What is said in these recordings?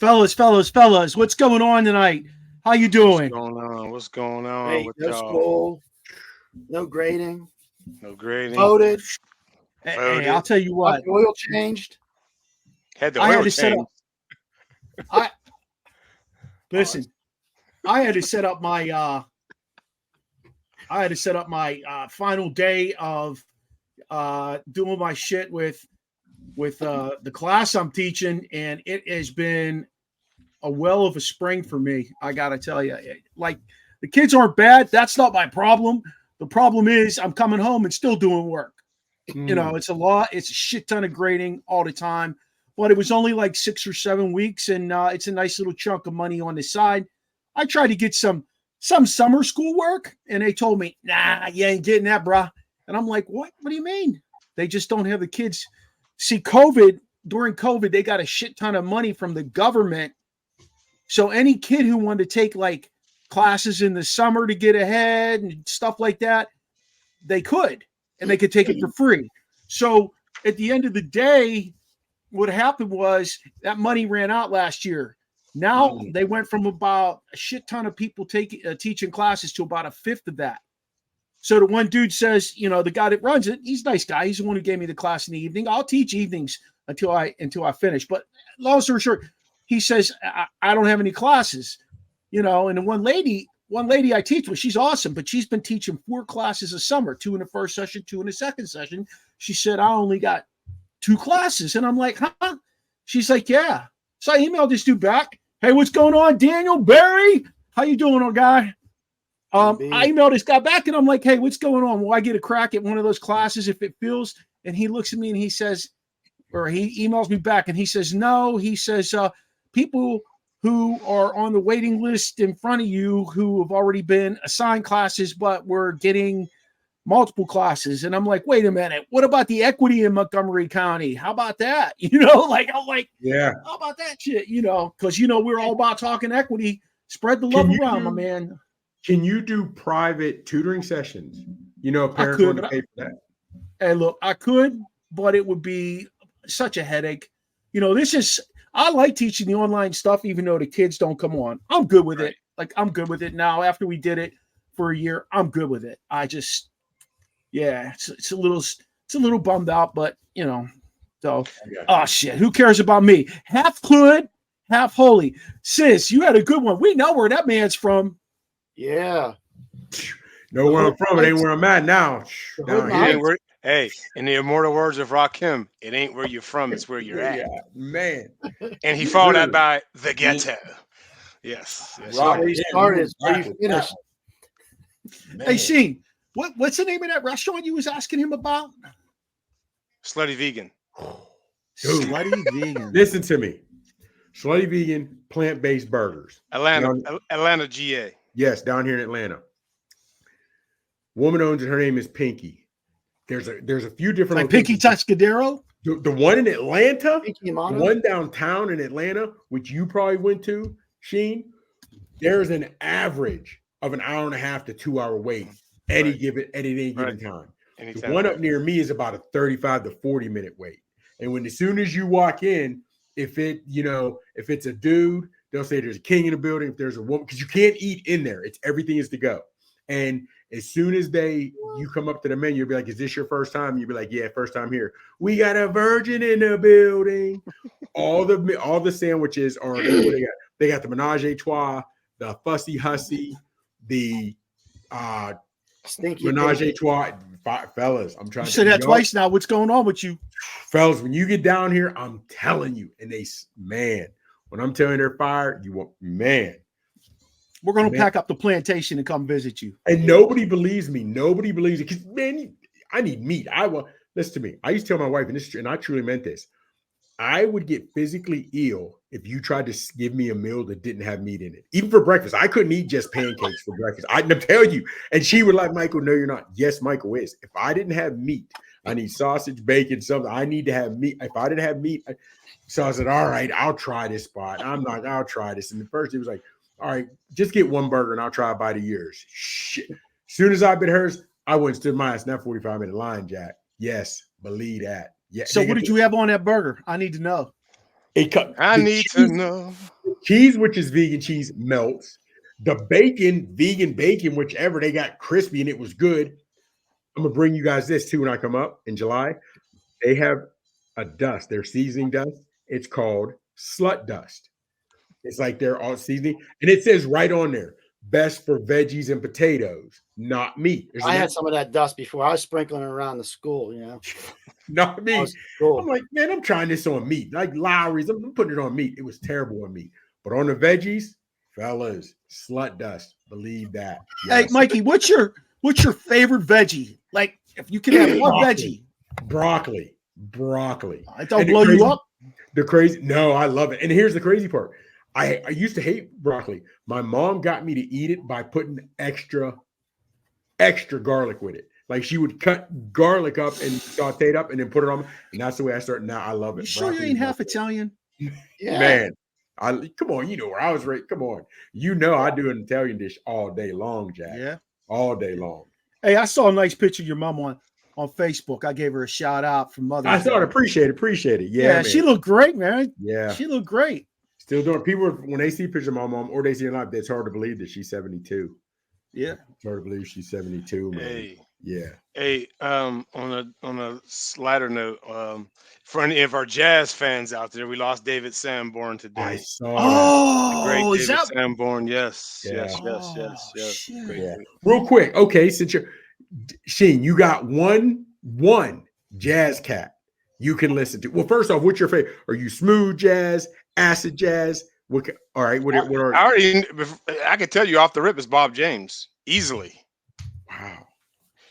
Fellas, what's going on tonight? How you doing? What's going on Hey, with no y'all? school, no grading, No grading. voted, Hey, I'll tell you what. oil changed. Had the I oil had to set change. up. I listen. I had to set up my. I had to set up my final day of doing my shit with the class I'm teaching, and it has been a well of a spring for me. I gotta tell you, like the kids aren't bad. That's not my problem. The problem is I'm coming home and still doing work. You know, it's a lot. It's a shit ton of grading all the time. But it was only like 6 or 7 weeks, and it's a nice little chunk of money on the side. I tried to get some summer school work, and they told me, nah, you ain't getting that, bruh. And I'm like, what? What do you mean? They just don't have the kids. See, during COVID, they got a shit ton of money from the government. So any kid who wanted to take like classes in the summer to get ahead and stuff like that, they could, and they could take it for free. So at the end of the day, what happened was that money ran out last year. Now they went from about a shit ton of people teaching classes to about a fifth of that. So the one dude says, you know, the guy that runs it, he's a nice guy. He's the one who gave me the class in the evening. I'll teach evenings until I finish. But long story short, he says, I don't have any classes, you know. And the one lady I teach with, she's awesome, but she's been teaching 4 classes a summer, 2 in the first session, 2 in the second session. She said, I only got 2 classes. And I'm like, huh? She's like, yeah. So I emailed this dude back. Hey, what's going on, Daniel Barry? How you doing, old guy? I emailed this guy back, and I'm like, hey, what's going on? Will I get a crack at one of those classes if it feels? And he looks at me and he says, or he emails me back and he says, no. He says, people who are on the waiting list in front of you who have already been assigned classes, but we're getting multiple classes. And I'm like, wait a minute, what about the equity in Montgomery County? How about that? You know, like, I'm like, yeah, how about that shit? You know, because, you know, we're all about talking equity. Spread the love around, my man. Can you do private tutoring sessions? You know, parents want to pay for that. Hey, look, I could, but it would be such a headache. You know, I like teaching the online stuff, even though the kids don't come on. I'm good with it. Like, I'm good with it now. After we did it for a year, I'm good with it. I just, yeah, it's a little bummed out, but you know, so, oh shit, who cares about me? Half hood, half holy. Sis, you had a good one. We know where that man's from. Yeah. Know where I'm from. It ain't where I'm at now. Hey, in the immortal words of Rakim, it ain't where you're from, it's where you're at. Man. And he followed that by the ghetto. Yes. Where you started is where you finished. Hey, Sheen, what's the name of that restaurant you was asking him about? Slutty Vegan. Dude, Slutty Vegan. Listen to me. Slutty Vegan, plant-based burgers. Atlanta, GA. Yes, down here in Atlanta. Woman owns it. Her name is Pinky. There's a few different like Pinky Tuscadero. The one in Atlanta, Pinky the one downtown in Atlanta, which you probably went to, Sheen. There's an average of an hour and a half to 2 hour wait at any given time. Anytime. The one up near me is about a 35 to 40 minute wait. And as soon as you walk in, if it's a dude, they'll say there's a king in the building. If there's a woman, because you can't eat in there. Everything is to go. And as soon as you come up to the menu, you'll be like, is this your first time? You'll be like, yeah, first time here. We got a virgin in the building. all the sandwiches are they got the menage a trois, the fussy hussy, the stinky menage a trois. Fellas, I'm trying to say that twice now. What's going on with you? Fellas, when you get down here, I'm telling you, and when I'm telling you they're fired, we're going to pack up the plantation and come visit you. And nobody believes me. Nobody believes it. Because, man, I need meat. Listen to me. I used to tell my wife, and I truly meant this, I would get physically ill if you tried to give me a meal that didn't have meat in it. Even for breakfast. I couldn't eat just pancakes for breakfast. I tell you. And she would like, Michael, no, you're not. Yes, Michael is. If I didn't have meat, I need sausage, bacon, something. I need to have meat. If I didn't have meat, so I said, all right, I'll try this spot. I'll try this. And at first it was like, all right, just get one burger and I'll try a bite of yours. Shit. As soon as I bit hers, I went and stood mine. It's not 45-minute line, Jack. Yes, believe that. Yeah. So what did you have on that burger? I need to know. I need to know. Cheese, which is vegan cheese, melts. The bacon, vegan bacon, whichever, they got crispy and it was good. I'm gonna bring you guys this too when I come up in July. They have a dust, their seasoning dust. It's called slut dust. It's like they're all seasoning, and it says right on there, best for veggies and potatoes, not meat. I had some of that dust before. I was sprinkling it around the school, not meat. Cool. I'm like, man, I'm trying this on meat. Like Lowry's, I'm putting it on meat. It was terrible on meat. But on the veggies, fellas, slut dust. Believe that. Hey, Yes. Mikey, what's your favorite veggie? Like, if you could have one veggie. Broccoli. I don't blow you up. No, I love it. And here's the crazy part. I used to hate broccoli. My mom got me to eat it by putting extra garlic with it. Like she would cut garlic up and saute it up and then put it on. And that's the way I started. Now I love it. You sure you ain't half Italian? Yeah. Man, come on. You know where I was raised. Come on. I do an Italian dish all day long, Jack. Yeah. All day long. Hey, I saw a nice picture of your mom on Facebook. I gave her a shout out from Mother's I thought Day. appreciate it. Yeah, she looked great, man. Yeah. She looked great. Still doing. People, when they see pictures of my mom or they see her live, it's hard to believe that she's 72. Yeah. It's hard to believe she's 72, man. Hey. Yeah. Hey, on a lighter note, for any of our jazz fans out there, we lost David Sanborn today. I saw Oh, Great is David that Sanborn. Yes. shit. Great. that. Real quick. Okay, since you're Sheen, you got one jazz cat you can listen to. Well, first off, what's your favorite? Are you smooth jazz, acid jazz? All right. What are I can tell you off the rip is Bob James easily. wow.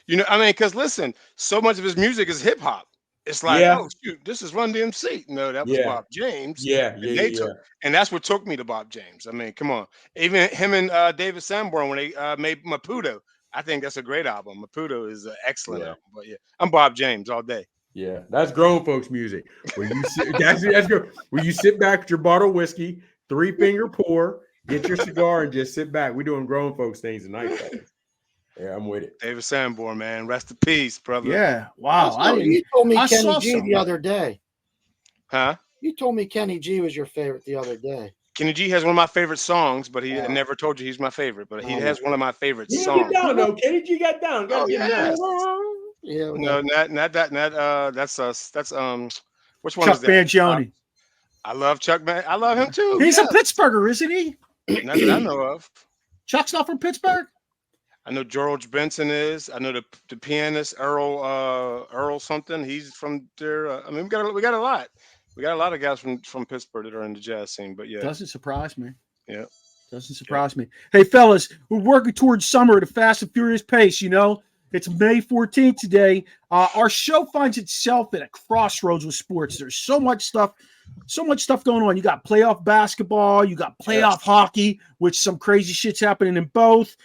Because listen, so much of his music is hip hop. It's like, oh shoot, this is Run DMC. No, that was Bob James. And that's what took me to Bob James. I mean, come on. Even him and David Sanborn when they made Maputo, I think that's a great album. Maputo is an excellent album. But yeah, I'm Bob James all day. Yeah, that's grown folks music. Where you sit, that's good. Where you sit back with your bottle of whiskey, 3-finger pour, get your cigar, and just sit back. We're doing grown folks things tonight, fellas. Yeah, I'm with it. David Sanborn, man, rest in peace, brother. Yeah, wow. You told me I Kenny saw G something. the other day. Huh? You told me Kenny G was your favorite the other day. Kenny G has one of my favorite songs, but he never told you he's my favorite. But he has one of my favorite songs. Get down, though. Kenny G got down. Yeah. No, not that. That's which one Chuck is that? Mangione. I love Chuck. I love him too. He's a Pittsburgher, isn't he? Not that I know of. Chuck's not from Pittsburgh? I know George Benson is. I know the pianist Earl something. He's from there. I mean, we got a lot. We got a lot of guys from Pittsburgh that are in the jazz scene. But yeah, Doesn't surprise me. Yeah. Doesn't surprise me. Hey, fellas, we're working towards summer at a fast and furious pace, It's May 14th today. Our show finds itself at a crossroads with sports. There's so much stuff going on. You got playoff basketball, you got playoff hockey, which some crazy shit's happening in both.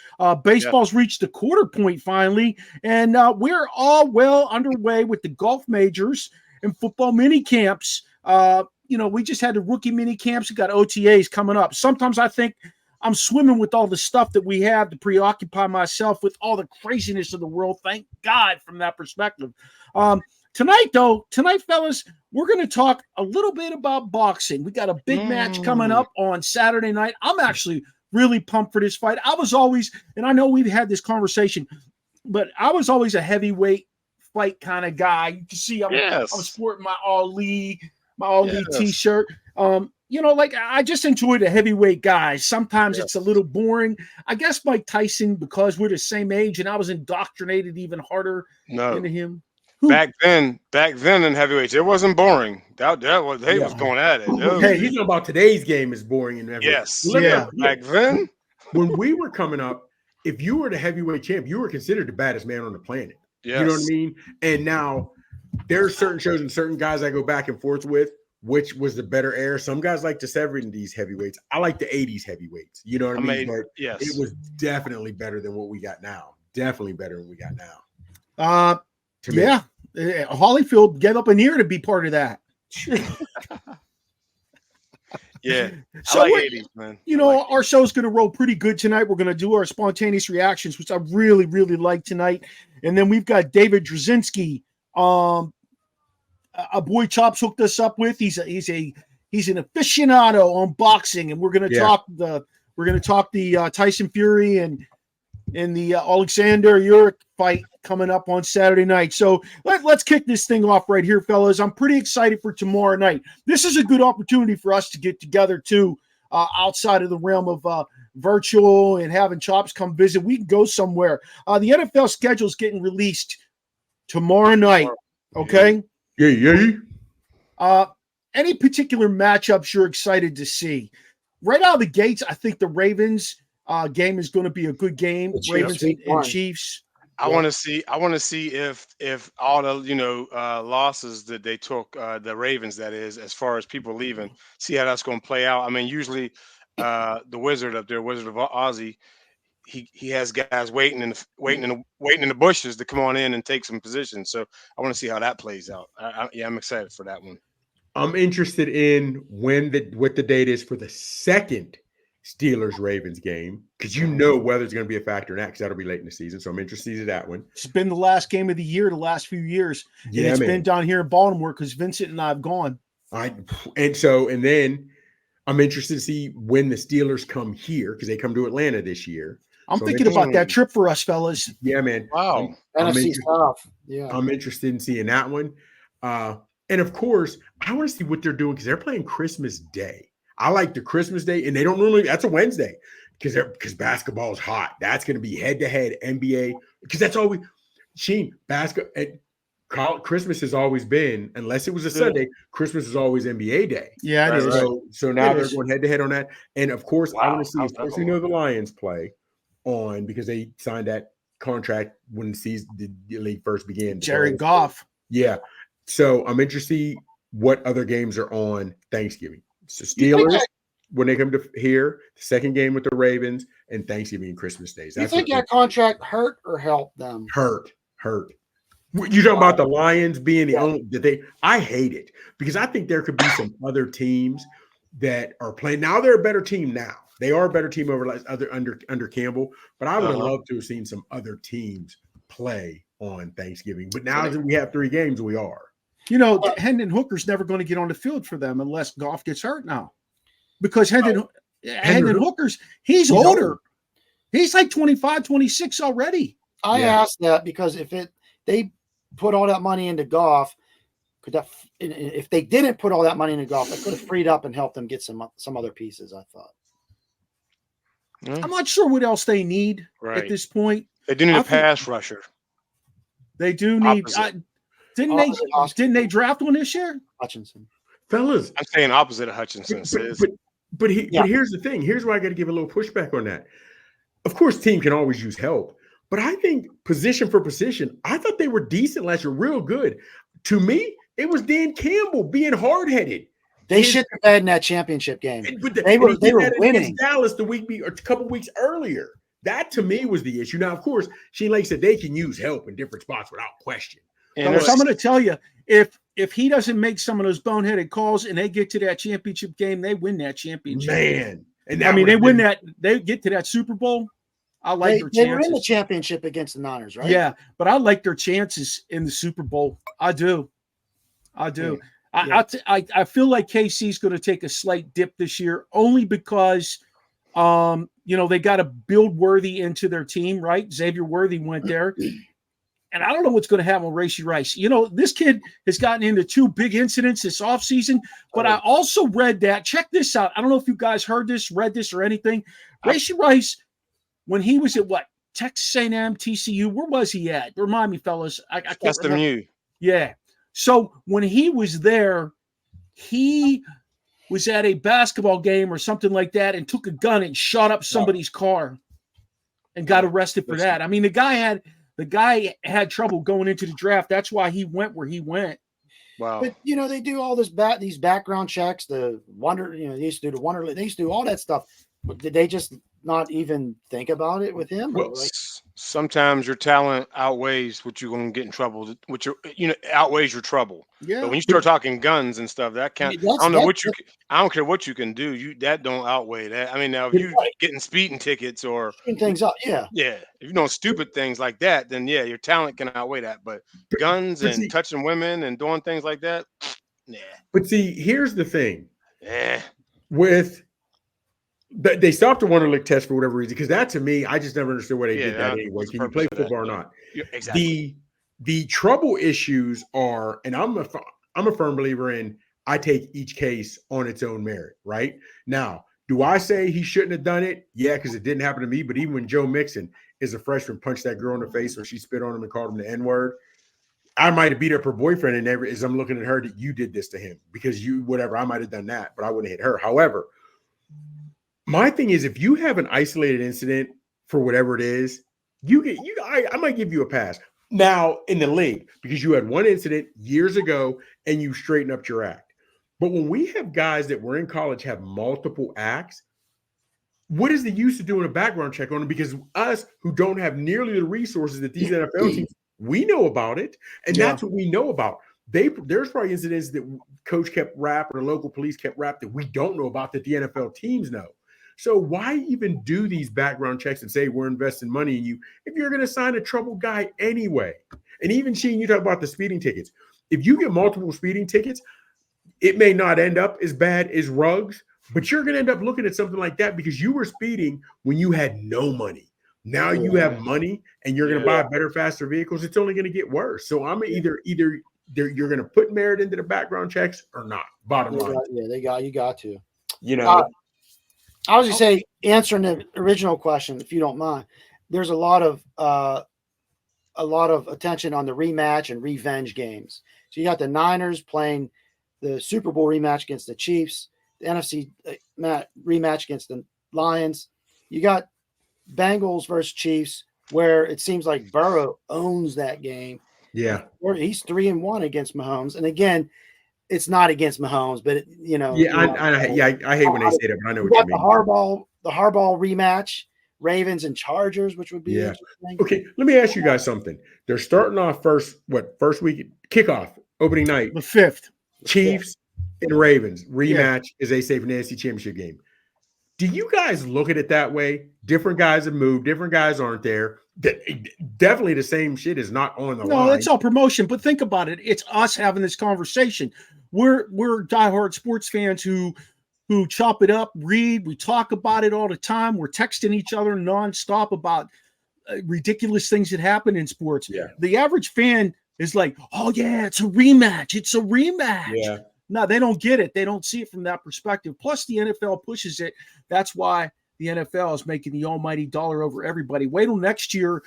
Baseball's reached the quarter point finally, and we're all well underway with the golf majors and football mini camps. We just had the rookie mini camps. We got OTAs coming up. Sometimes I think I'm swimming with all the stuff that we have to preoccupy myself with all the craziness of the world. Thank God from that perspective. Tonight, fellas, we're going to talk a little bit about boxing. We got a big match coming up on Saturday night. I'm actually really pumped for this fight. I was always, and I know we've had this conversation, but I was always a heavyweight fight kind of guy. You can see I'm sporting my All League T-shirt. I just enjoy the heavyweight guys. Sometimes it's a little boring. I guess Mike Tyson, because we're the same age, and I was indoctrinated even harder into him. Back then in heavyweights, it wasn't boring. That was was going at it. Hey, you know about today's game is boring in heavyweight. Yes. Back then, when we were coming up, if you were the heavyweight champ, you were considered the baddest man on the planet. Yes. You know what I mean? And now there are certain shows and certain guys I go back and forth with, which was the better era. Some guys like the 70s heavyweights. I like the 80s heavyweights. You know what I mean? But it was definitely better than what we got now. Definitely better than we got now. Holyfield, get up in here to be part of that. Yeah. So I like 80s, man. Our show's going to roll pretty good tonight. We're going to do our spontaneous reactions, which I really, really like tonight. And then we've got David Druzynski, a boy Chops hooked us up with. He's a He's an aficionado on boxing, and we're going to talk the Tyson Fury and the Alexander Usyk fight coming up on Saturday night. So let's kick this thing off right here, fellas. I'm pretty excited for tomorrow night. This is a good opportunity for us to get together too, outside of the realm of virtual and having Chops come visit. We can go somewhere. The NFL schedule is getting released tomorrow night. Okay. Yeah. Any particular matchups you're excited to see? Right out of the gates, I think the Ravens game is going to be a good game. Ravens and Chiefs. I want to see if all the losses that they took, the Ravens, that is, as far as people leaving, see how that's going to play out. I mean, usually the Wizard up there, Wizard of Ozzy, he has guys waiting in the bushes to come on in and take some positions. So I want to see how that plays out. I'm excited for that one. I'm interested in what the date is for the second Steelers-Ravens game, because weather's going to be a factor in that, because that'll be late in the season. So I'm interested in that one. It's been the last game of the year, the last few years. Yeah, and it's been down here in Baltimore because Vincent and I have gone. And then I'm interested to see when the Steelers come here, because they come to Atlanta this year. I'm thinking about that trip for us, fellas. Yeah, man. Wow. NFC South. Yeah. I'm interested in seeing that one. And of course, I want to see what they're doing, because they're playing Christmas Day. I like the Christmas Day, and they don't normally. That's a Wednesday, because basketball is hot. That's going to be head-to-head NBA, because that's always Christmas has always been, unless it was a Sunday. Christmas is always NBA Day. Yeah, it is. So now they're going head-to-head on that, and of course, I want to see, especially the Lions play on, because they signed that contract when the league first began. Jared Goff. Yeah. So I'm interested to see what other games are on Thanksgiving. So Steelers, when they come to here, the second game with the Ravens, and Thanksgiving and Christmas days. You think that contract hurt or helped them? Hurt. You talking about the Lions being the only that they? I hate it, because I think there could be some other teams that are playing. Now they're a better team now. They are a better team under Campbell, but I would have loved to have seen some other teams play on Thanksgiving. But now that we have 3 games, we are. Hendon Hooker's never going to get on the field for them unless Goff gets hurt now, because Hendon Hooker's he's older. He's like 25, 26 already. I asked that because they put all that money into Goff, if they didn't put all that money into Goff, that could have freed up and helped them get some other pieces, I thought. I'm not sure what else they need at this point. They do need a pass rusher. They do need. Didn't they draft one this year? Hutchinson. Fellas. I'm saying opposite of Hutchinson. But here's the thing. Here's why I got to give a little pushback on that. Of course, team can always use help. But I think position for position, I thought they were decent last year, real good. To me, it was Dan Campbell being hard-headed. They shit the bed in that championship game. They were winning. Dallas a couple weeks earlier. That, to me, was the issue. Now, of course, Shane Lake said they can use help in different spots without question. So I'm going to tell you, if he doesn't make some of those boneheaded calls and they get to that championship game, they win that championship. Man. And they win that. They get to that Super Bowl. I like their chances. They were in the championship against the Niners, right? Yeah, but I like their chances in the Super Bowl. I do. Yeah. I feel like KC's going to take a slight dip this year, only because they got to build Worthy into their team, right? Xavier Worthy went there. And I don't know what's going to happen with Rashee Rice. This kid has gotten into 2 big incidents this offseason, but I also read that. Check this out. I don't know if you guys heard this, read this, or anything. Rashee Rice, when he was at Texas A&M, TCU, where was he at? Remind me, fellas. I can't remember. Yeah. So when he was there, he was at a basketball game or something like that and took a gun and shot up somebody's car and got arrested for that. I mean, the guy had trouble going into the draft. That's why he went where he went. Wow. But they do all these background checks, they used to do they used to do all that stuff. But did they just not even think about it with him? Well, sometimes your talent outweighs what you're going to get in trouble, outweighs your trouble. Yeah. But when you start talking guns and stuff, that can't. I don't care what you can do. That don't outweigh that. I mean, now if you getting speeding tickets or things up, yeah. If you know stupid things like that, then your talent can outweigh that. But guns and touching women and doing things like that, nah. But see, here's the thing. with they stopped the Wonderlic test for whatever reason, because that, to me, I just never understood why they did that anyway. Can you play football or not? Yeah, exactly. The trouble issues are, and I'm a firm believer in, I take each case on its own merit, right? Now, do I say he shouldn't have done it? Yeah, because it didn't happen to me. But even when Joe Mixon, as a freshman, punched that girl in the face or she spit on him and called him the N-word, I might have beat up her boyfriend, and as I'm looking at her, that you did this to him because you, whatever, I might have done that, but I wouldn't hit her. However, my thing is, if you have an isolated incident for whatever it is, I might give you a pass. Now in the league, because you had one incident years ago and you straighten up your act. But when we have guys that were in college have multiple acts, what is the use of doing a background check on them? Because us who don't have nearly the resources that these NFL teams, we know about it, and that's what we know about. There's probably incidents that coach kept rap or the local police kept rap that we don't know about that the NFL teams know. So why even do these background checks and say we're investing money in you if you're going to sign a troubled guy anyway? And even Sheen, you talk about the speeding tickets. If you get multiple speeding tickets, it may not end up as bad as Ruggs, but you're going to end up looking at something like that because you were speeding when you had no money. Now you have money and you're going to buy better, faster vehicles. It's only going to get worse. So I'm either you're going to put merit into the background checks or not. Bottom line. You got to. You know. I was just say, answering the original question, if you don't mind, there's a lot of attention on the rematch and revenge games. So you got the Niners playing the Super Bowl rematch against the Chiefs, the NFC rematch against the Lions. You got Bengals versus Chiefs, where it seems like Burrow owns that game. Yeah, he's 3-1 against Mahomes, and again, it's not against Mahomes, but I hate when they say that, but I know what you mean. The Harbaugh rematch, Ravens and Chargers, which would be interesting. Okay, let me ask you guys something. They're starting off first week kickoff, opening night, the 5th. Chiefs and Ravens rematch, as they say, for the NFC Championship game. Do you guys look at it that way? Different guys have moved, different guys aren't there. Definitely the same shit is not on the line. No, it's all promotion. But think about it. It's us having this conversation. We're diehard sports fans who chop it up, read, we talk about it all the time. We're texting each other nonstop about ridiculous things that happen in sports. Yeah. The average fan is like, oh yeah, it's a rematch. It's a rematch. Yeah. No, they don't get it. They don't see it from that perspective. Plus, the NFL pushes it. That's why the NFL is making the almighty dollar over everybody. Wait till next year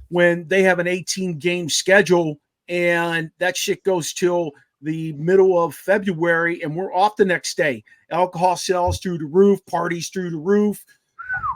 when they have an 18-game schedule and that shit goes till the middle of February and we're off the next day. Alcohol sales through the roof, parties through the roof.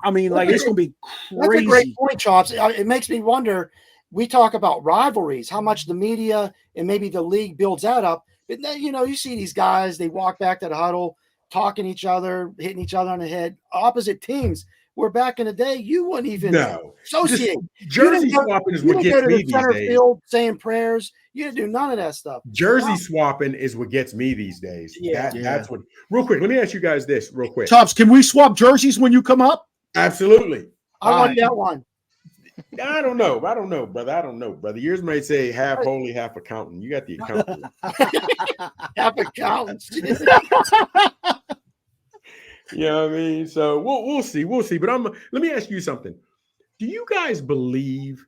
I mean, like, it's going to be crazy. That's a great point, Chops. It makes me wonder. We talk about rivalries, how much the media and maybe the league builds that up. But then, you see these guys, they walk back to the huddle, talking each other, hitting each other on the head, opposite teams. Where back in the day, you wouldn't even associate. Jersey swapping is what gets me these days. Field saying prayers. You didn't do none of that stuff. Jersey swapping is what gets me these days. That's what. Real quick, let me ask you guys this real quick. Tops, can we swap jerseys when you come up? Absolutely. I want that one. I don't know, brother. Yours might say half holy, half accountant. You got the accountant. Half accountant. You know what I mean? So we'll see. But let me ask you something. Do you guys believe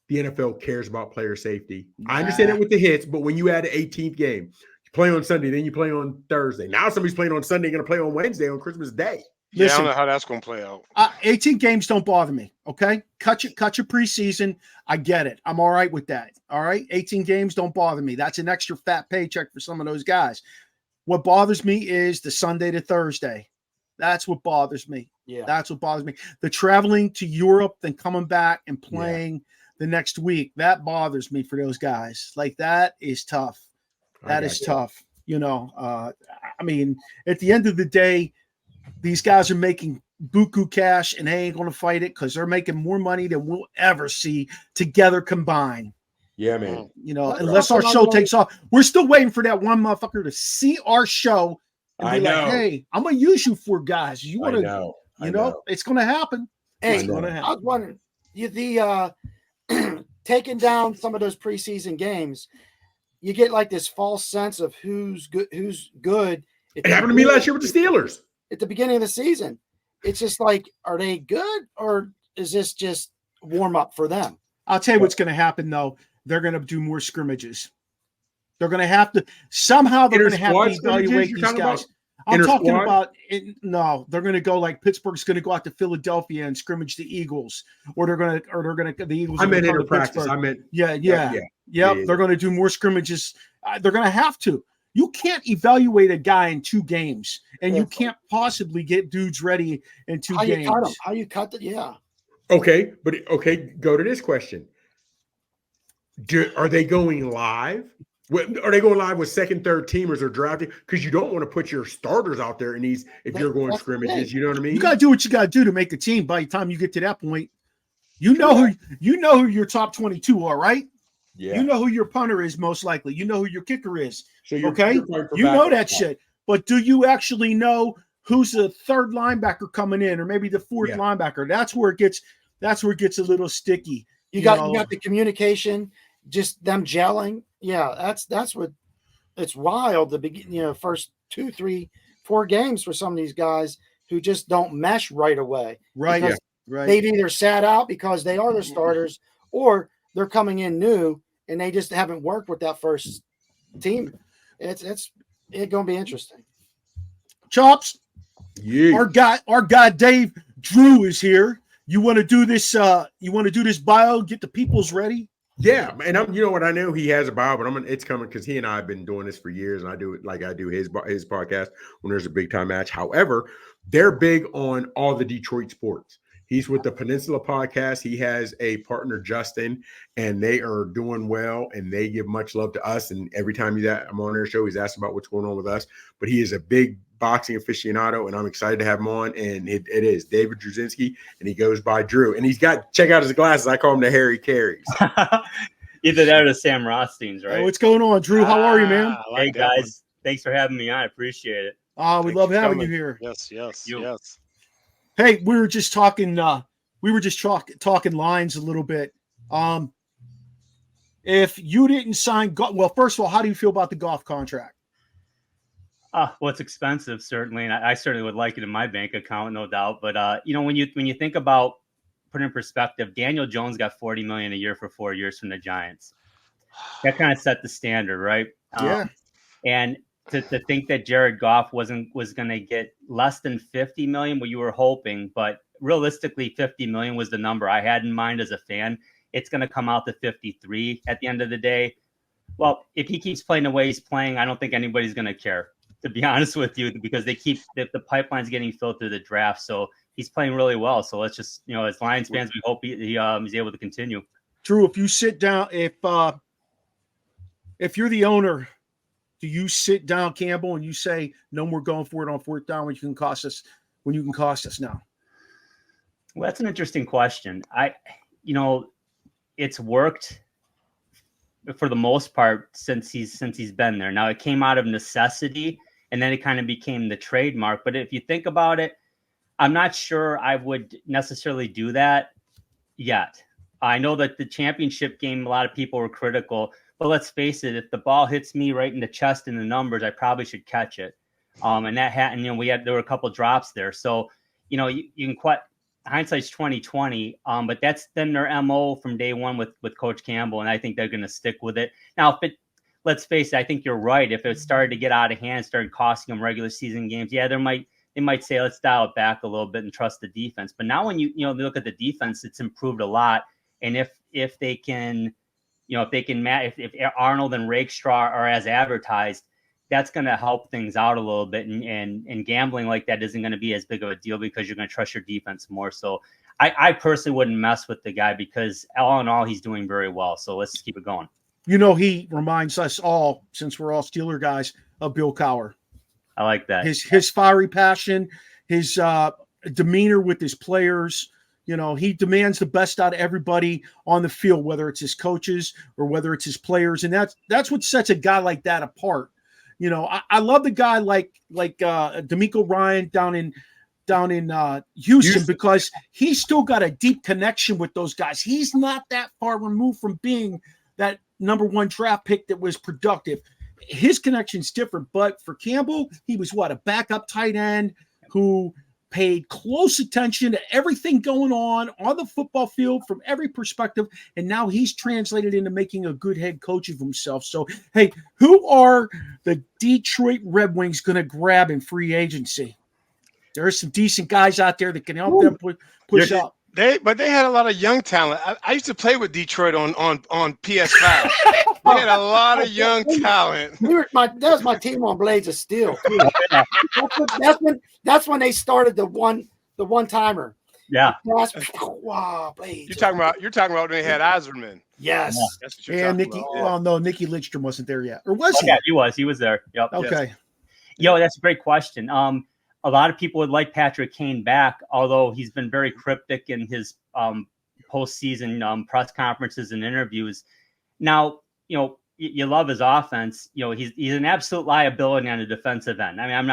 the NFL cares about player safety? I understand it with the hits, but when you add an 18th game, you play on Sunday, then you play on Thursday. Now somebody's playing on Sunday, going to play on Wednesday on Christmas Day. Listen, I don't know how that's going to play out. 18 games don't bother me, okay? Cut your preseason. I get it. I'm all right with that, all right? 18 games don't bother me. That's an extra fat paycheck for some of those guys. What bothers me is the Sunday to Thursday. That's what bothers me. Yeah. That's what bothers me. The traveling to Europe, then coming back and playing the next week, that bothers me for those guys. Like, that is tough. That is tough. I mean, at the end of the day, these guys are making buku cash and they ain't going to fight it because they're making more money than we'll ever see together combined. Yeah, man. Unless our show takes off. We're still waiting for that one motherfucker to see our show and be like, hey, I'm going to use you for guys. You want to, it's going to happen. Hey, I was wondering, taking down some of those preseason games, you get like this false sense of who's good It happened to me last year with the Steelers. At the beginning of the season. It's just like, are they good or is this just warm up for them? I'll tell you what's going to happen, though. They're going to do more scrimmages. They're going to have to somehow they're going to have to evaluate these guys. I'm talking about it. No, they're going to go like Pittsburgh's going to go out to Philadelphia and scrimmage the Eagles, or the Eagles. I meant inter practice. I meant yeah. They're going to do more scrimmages. They're going to have to. You can't evaluate a guy in 2 games, and you can't possibly get dudes ready in 2 games. How you cut it? Yeah. Okay, but go to this question. Are they going live? Are they going live with second, third teamers or drafting? Because you don't want to put your starters out there in these if you're going scrimmages. You know what I mean? You got to do what you got to do to make a team. By the time you get to that point, you know who your top 22 are, right? Yeah. You know who your punter is most likely. You know who your kicker is. So you know that shit. But do you actually know who's the third linebacker coming in, or maybe the fourth linebacker? That's where it gets a little sticky. You got the communication, just them gelling. Yeah, that's what it's wild. The beginning, first 2, 3, 4 games for some of these guys who just don't mesh right away. Right. Yeah. Right. They've either sat out because they are the starters, or they're coming in new and they just haven't worked with that first team. It's going to be interesting. Chops. Yeah. Our guy Dave Drew is here. You want to do this? You want to do this bio? Get the peoples ready. Yeah, and you know what? I know he has a bio, but it's coming because he and I have been doing this for years, and I do it like I do his podcast when there's a big time match. However, they're big on all the Detroit sports. He's with the Peninsula podcast. He has a partner, Justin, and they are doing well, and they give much love to us. And every time I'm on their show, he's asking about what's going on with us. But he is a big boxing aficionado, and I'm excited to have him on. And it is David Druzynski, and he goes by Drew. And check out his glasses. I call him the Harry Carries. Either that or the Sam Rothsteins, right? Hey, what's going on, Drew? How are you, man? Hey, guys. Thanks for having me on. I appreciate it. We love having you here. Yes. Hey, we were just talking. Talking lines a little bit. If you didn't sign, first of all, how do you feel about the golf contract? Well, it's expensive, certainly, and I certainly would like it in my bank account, no doubt. But when you think about put in perspective, Daniel Jones got $40 million a year for 4 years from the Giants. That kind of set the standard, right? Yeah. And to think that Jared Goff was going to get less than $50 million, what you were hoping, but realistically, $50 million was the number I had in mind as a fan. It's going to come out to 53 at the end of the day. Well, if he keeps playing the way he's playing, I don't think anybody's going to care, to be honest with you, because the pipeline's getting filled through the draft. So he's playing really well. So let's just, as Lions fans, we hope he's able to continue. Drew, if you sit down, if you're the owner, do you sit down, Campbell, and you say, no more going for it on fourth down when you can cost us now? Well, that's an interesting question. It's worked for the most part since he's been there. Now, it came out of necessity, and then it kind of became the trademark. But if you think about it, I'm not sure I would necessarily do that yet. I know that the championship game, a lot of people were critical, but let's face it, if the ball hits me right in the chest in the numbers, I probably should catch it. And that happened, there were a couple drops there. So, you can quite, hindsight's 20/20, but that's been their MO from day one with Coach Campbell, and I think they're going to stick with it. Now, let's face it, I think you're right. If it started to get out of hand, started costing them regular season games, they might say, let's dial it back a little bit and trust the defense. But now when you look at the defense, it's improved a lot. And if they can, if Arnold and Rakestraw are as advertised, that's going to help things out a little bit. And gambling like that isn't going to be as big of a deal because you're going to trust your defense more. So I personally wouldn't mess with the guy because all in all, he's doing very well. So let's keep it going. He reminds us all, since we're all Steeler guys, of Bill Cowher. I like that. His fiery passion, his demeanor with his players. He demands the best out of everybody on the field, whether it's his coaches or whether it's his players. And that's what sets a guy like that apart. I love the guy like D'Amico Ryan down in Houston because he's still got a deep connection with those guys. He's not that far removed from being that number one draft pick that was productive. his connection's different. But for Campbell, he was a backup tight end who paid close attention to everything going on the football field from every perspective. And now he's translated into making a good head coach of himself. So, hey, who are the Detroit Red Wings going to grab in free agency? There are some decent guys out there that can help them push up. But they had a lot of young talent. I used to play with Detroit on PS5. They had a lot of young talent. That was my team on Blades of Steel too. That's when they started the one timer. Yeah. Wow, Blades. You're talking about when they had Iserman. Yes. Yeah. That's what you're talking about. Well, no, Nicky Lidstrom wasn't there yet, or was he? Yeah, he was there. Yep. Okay. Yes. Yo, that's a great question. A lot of people would like Patrick Kane back, although he's been very cryptic in his postseason press conferences and interviews. Now, you love his offense. He's an absolute liability on the defensive end. I mean, I'm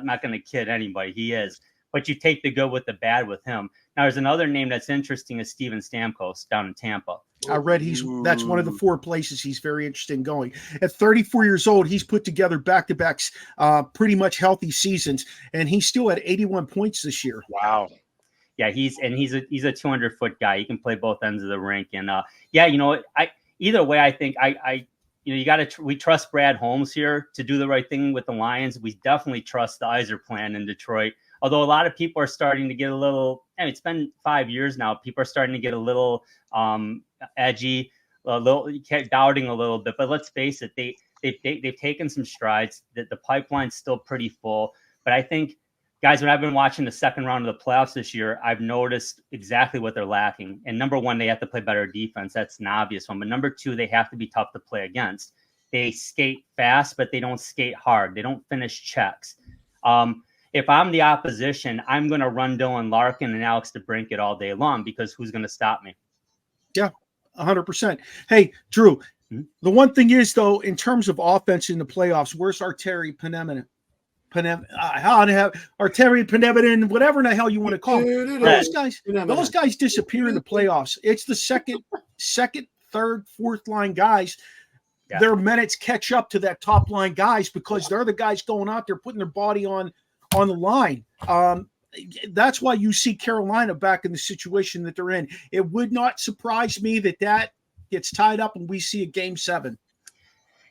not going to kid anybody. He is. But you take the good with the bad with him. Now, there's another name that's interesting is Steven Stamkos down in Tampa. I read that's one of the 4 places he's very interested in going. At 34 years old, he's put together back-to-backs, pretty much healthy seasons, and he still had 81 points this year. Wow. Yeah, he's a 200-foot guy. He can play both ends of the rink, and either way, I think we trust Brad Holmes here to do the right thing with the Lions. We definitely trust the Iser plan in Detroit. Although a lot of people are starting to get a little, it's been 5 years now. People are starting to get a little edgy, a little doubting a little bit. But let's face it, they've taken some strides. The pipeline's still pretty full. But I think, guys, when I've been watching the second round of the playoffs this year, I've noticed exactly what they're lacking. And number one, they have to play better defense. That's an obvious one. But number two, they have to be tough to play against. They skate fast, but they don't skate hard. They don't finish checks. If I'm the opposition, I'm going to run Dylan Larkin and Alex DeBrincat all day long because who's going to stop me? Yeah, 100%. Hey, Drew, the one thing is, though, in terms of offense in the playoffs, where's Arteri Panarin? Arteri Panarin, whatever the hell you want to call him. Those guys disappear in the playoffs. It's the second, third, fourth line guys. Yeah. Their minutes catch up to that top line guys because they're the guys going out there putting their body on the line. That's why you see Carolina back in the situation that they're in. It would not surprise me that gets tied up and we see a game 7.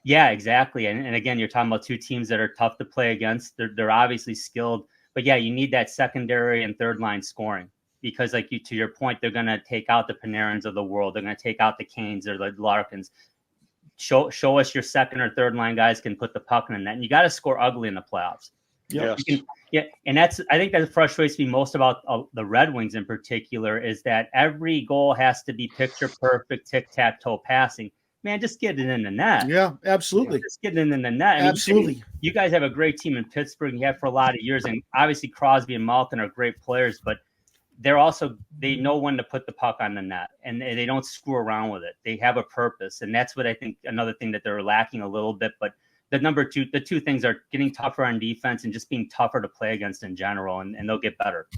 Yeah, exactly. And again, you're talking about 2 teams that are tough to play against. They're obviously skilled, but yeah, you need that secondary and third line scoring because to your point, they're going to take out the Panarins of the world. They're going to take out the Canes or the Larkins. Show us your second or third line guys can put the puck in the net, and you got to score ugly in the playoffs. Yes. And I think that frustrates me most about the Red Wings in particular is that every goal has to be picture perfect, tic-tac-toe passing. Man, just get it in the net. Yeah, absolutely. Just get it in the net. Absolutely. You guys have a great team in Pittsburgh. You have for a lot of years, and obviously Crosby and Malkin are great players, but they know when to put the puck on the net, and they don't screw around with it. They have a purpose, and that's what I think another thing that they're lacking a little bit, but the two things are getting tougher on defense and just being tougher to play against in general, and they'll get better.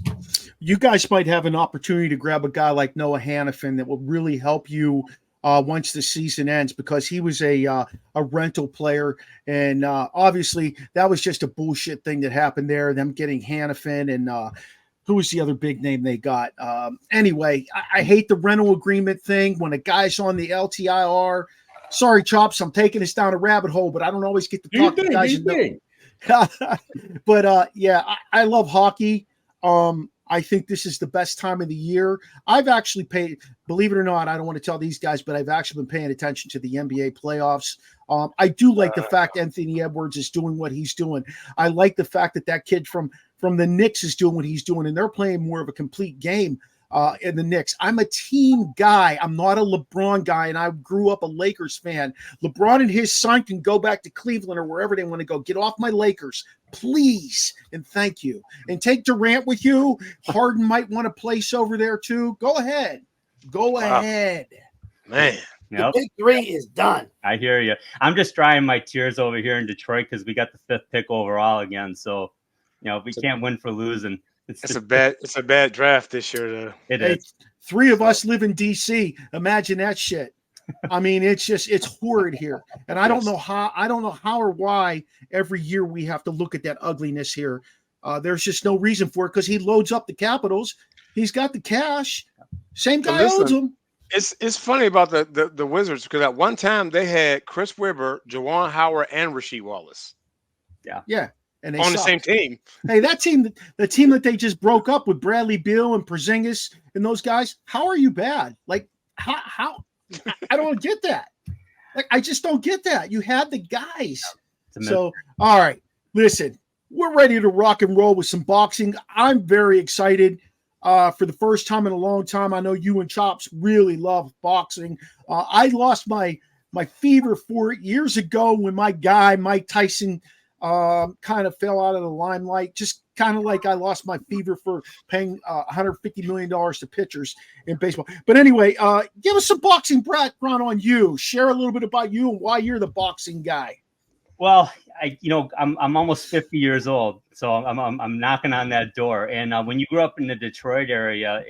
You guys might have an opportunity to grab a guy like Noah Hannafin that will really help you once the season ends because he was a rental player, and obviously that was just a bullshit thing that happened there, them getting Hannafin and who was the other big name they got? Anyway, I hate the rental agreement thing when a guy's on the LTIR. Sorry, Chops, I'm taking us down a rabbit hole, but I don't always get to talk to guys. But I love hockey. I think this is the best time of the year. I've actually paid, believe it or not, I don't want to tell these guys, but I've actually been paying attention to the NBA playoffs. I do like the fact Anthony Edwards is doing what he's doing. I like the fact that kid from the Knicks is doing what he's doing, and they're playing more of a complete game. In the Knicks. I'm a team guy. I'm not a LeBron guy, and I grew up a Lakers fan. LeBron and his son can go back to Cleveland or wherever they want to go. Get off my Lakers, please, and thank you. And take Durant with you. Harden might want a place over there too. Go ahead. Man. The big 3 is done. I hear you. I'm just drying my tears over here in Detroit because we got the 5th pick overall again. So, we can't win for losing. It's a bad draft this year, though. It is. 3 of us live in DC. Imagine that shit. I mean, it's horrid here. And I don't know how or why every year we have to look at that ugliness here. There's just no reason for it because he loads up the Capitals. He's got the cash. Same guy owns them. It's funny about the Wizards because at one time they had Chris Webber, Juwan Howard, and Rasheed Wallace. Yeah. And they on sucked. the same team. Hey, that team, the team that they just broke up with Bradley Beal and Porzingis and those guys, how are you bad? Like, how I don't get that. Like, I just don't get that. You had the guys. So, all right, listen, we're ready to rock and roll with some boxing. I'm very excited. For the first time in a long time, I know you and Chops really love boxing. I lost my fever for it years ago when my guy, Mike Tyson, kind of fell out of the limelight, just kind of like I lost my fever for paying $150 million to pitchers in baseball. But anyway, give us some boxing background on you. Share a little bit about you and why you're the boxing guy. Well, I'm almost 50 years old, so I'm knocking on that door. And when you grew up in the Detroit area,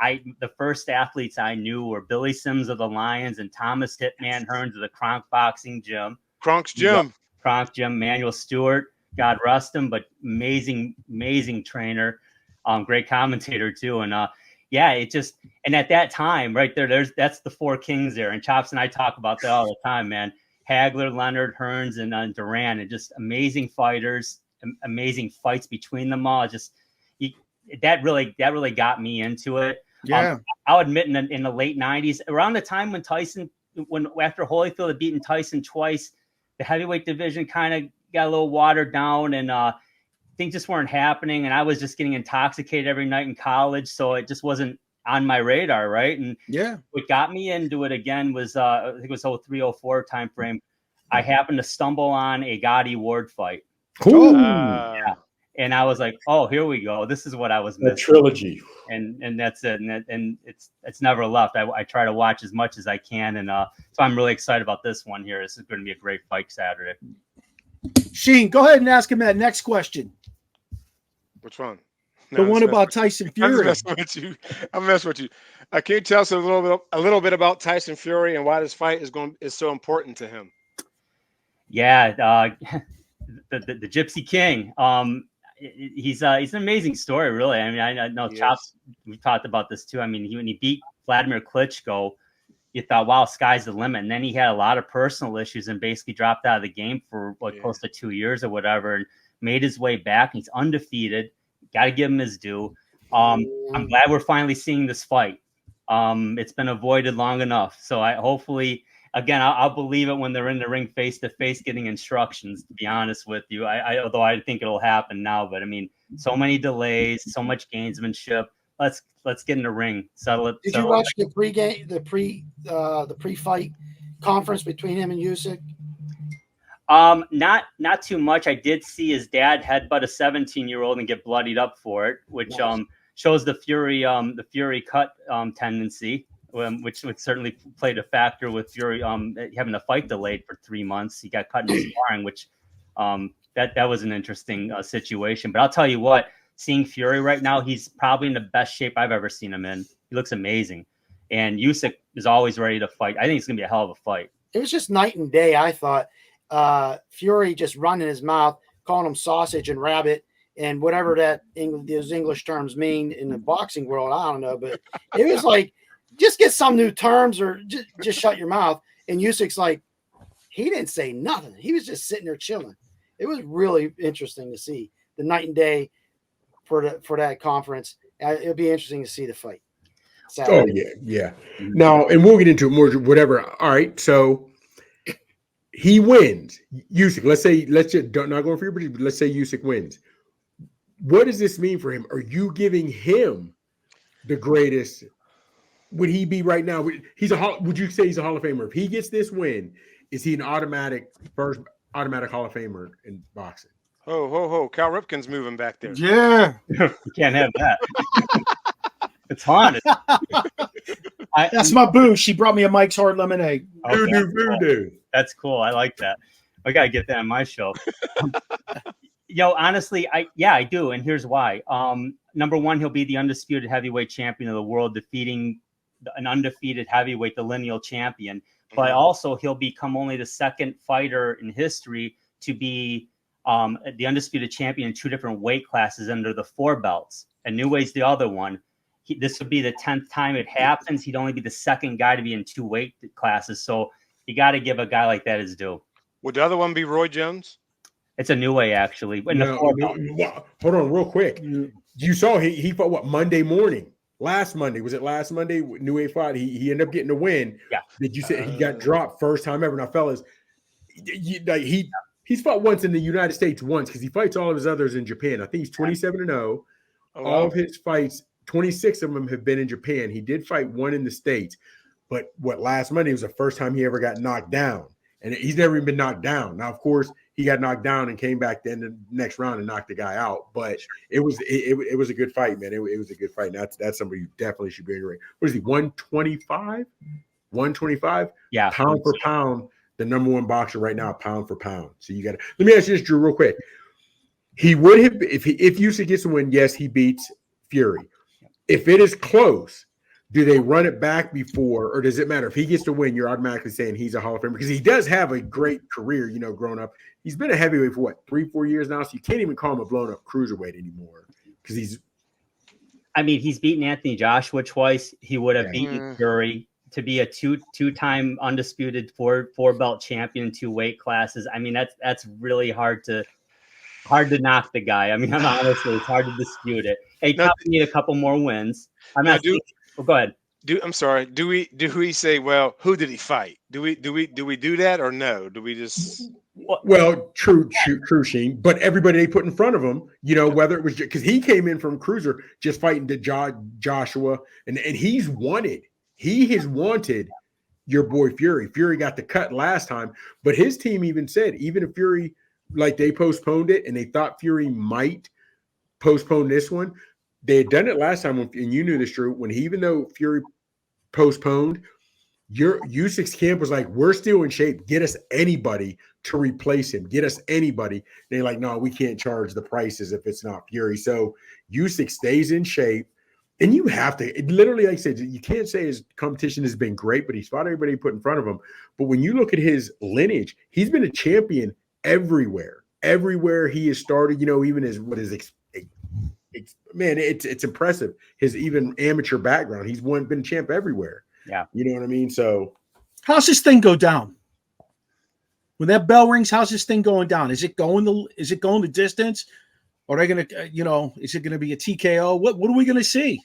the first athletes I knew were Billy Sims of the Lions and Thomas Hitman Hearns of the Kronk Boxing Gym. Kronk's Gym. Kronk Gym, Manuel Stewart, God rest him, but amazing trainer, great commentator too. And and at that time, right there, that's the four kings there. And Chops and I talk about that all the time, man. Hagler, Leonard, Hearns, and Duran, and just amazing fighters, amazing fights between them all. That really got me into it. Yeah, I'll admit in the late '90s, around the time when after Holyfield had beaten Tyson twice, the heavyweight division kind of got a little watered down, and things just weren't happening. And I was just getting intoxicated every night in college, so it just wasn't on my radar, right? And what got me into it again was I think it was 03-04 time frame. I happened to stumble on a Gotti Ward fight. Cool. And I was like, oh, here we go. This is what I was missing. The trilogy. And that's it. And it's never left. I try to watch as much as I can. And so I'm really excited about this one here. This is going to be a great fight Saturday. Sheen, go ahead and ask him that next question. Which one? The one about Tyson Fury. I'm messing with you. Can you tell us a little bit about Tyson Fury and why this fight is so important to him? Yeah, the Gypsy King. He's an amazing story, really. I mean, I know Chops. We talked about this too. I mean, when he beat Vladimir Klitschko, you thought, wow, sky's the limit. And then he had a lot of personal issues and basically dropped out of the game for close to 2 years or whatever, and made his way back. He's undefeated. Got to give him his due. I'm glad we're finally seeing this fight. It's been avoided long enough. So hopefully, again, I'll believe it when they're in the ring face to face getting instructions, to be honest with you. Although I think it'll happen now, but I mean, so many delays, so much gamesmanship. Let's get in the ring. Settle it. Did you watch the pre-fight conference between him and Usyk? Not too much. I did see his dad headbutt a 17-year-old and get bloodied up for it, which shows the Fury cut tendency, which would certainly played a factor with Fury having a fight delayed for 3 months. He got cut in sparring, which that was an interesting situation. But I'll tell you what, seeing Fury right now, he's probably in the best shape I've ever seen him in. He looks amazing, and Usyk is always ready to fight. I think it's gonna be a hell of a fight. It was just night and day. I thought. Fury just running his mouth, calling him sausage and rabbit and whatever those English terms mean in the boxing world. I don't know, but it was like, just get some new terms or just shut your mouth. And Usyk's like, he didn't say nothing. He was just sitting there chilling. It was really interesting to see the night and day for that conference. It'll be interesting to see the fight. Saturday. Oh yeah. Now, and we'll get into it more, whatever. All right. So, he wins. Usyk, let's just not going for your prediction, but let's say Usyk wins. What does this mean for him? Are you giving him the greatest? Would he be right now? Would you say he's a Hall of Famer? If he gets this win, is he an automatic Hall of Famer in boxing? Ho. Cal Ripken's moving back there. Yeah. You can't have that. It's haunted. That's my boo. She brought me a Mike's Hard Lemonade. Voodoo. That's cool. I like that. I gotta get that on my show. Honestly, I do, and here's why. Number one, he'll be the undisputed heavyweight champion of the world, defeating an undefeated heavyweight, the lineal champion. But also he'll become only the second fighter in history to be the undisputed champion in 2 different weight classes under the 4 belts. And Niue's the other one. This would be the 10th time it happens. He'd only be the second guy to be in 2 weight classes. So you got to give a guy like that his due. Would the other one be Roy Jones? It's a Niue, actually. Hold on real quick. You saw he fought what, Monday morning? Last Monday. Was it last Monday? Niue fought. He ended up getting a win. Yeah. Did you say he got dropped first time ever? Now, fellas, he's fought once in the United States once because he fights all of his others in Japan. I think he's 27-0. All of his fights, 26 of them have been in Japan. He did fight one in the States. But last Monday was the first time he ever got knocked down. And he's never even been knocked down. Now, of course, he got knocked down and came back then the next round and knocked the guy out. But it was a good fight, man. It was a good fight. And that's somebody you definitely should be in the ring. What is he, 125? 125? Yeah. Pound for pound, the number 1 boxer right now, pound for pound. So you got to – let me ask you this, Drew, real quick. He would have – if Usyk gets a win, yes, he beats Fury. If it is close – do they run it back before, or does it matter? If he gets to win, you're automatically saying he's a Hall of Famer because he does have a great career, growing up. He's been a heavyweight for what, 3-4 years now? So you can't even call him a blown up cruiserweight anymore because he's beaten Anthony Joshua twice. He would have beaten Fury to be a two-time undisputed four belt champion in 2 weight classes. I mean, that's really hard to knock the guy. I mean, honestly, it's hard to dispute it. Hey, probably need a couple more wins. Well, go ahead. I'm sorry. Do we say, well, who did he fight? Do we do that or no? Do we just? Well, true, Sheen. But everybody they put in front of him, whether it was because he came in from cruiser just fighting to Joshua, and he's wanted. He has wanted your boy Fury. Fury got the cut last time, but his team even said, even if Fury, like they postponed it and they thought Fury might postpone this one. They had done it last time, and you knew this, Drew, even though Fury postponed, Usyk's camp was like, we're still in shape. Get us anybody to replace him. Get us anybody. They're like, no, we can't charge the prices if it's not Fury. So Usyk stays in shape, and you have to – literally, like I said, you can't say his competition has been great, but he's fought everybody put in front of him. But when you look at his lineage, he's been a champion everywhere. Everywhere he has started, even it's impressive. His even amateur background. He's been a champ everywhere. Yeah. You know what I mean? So how's this thing go down? When that bell rings, how's this thing going down? Is it going the distance? Or are they going to, is it going to be a TKO? What are we going to see?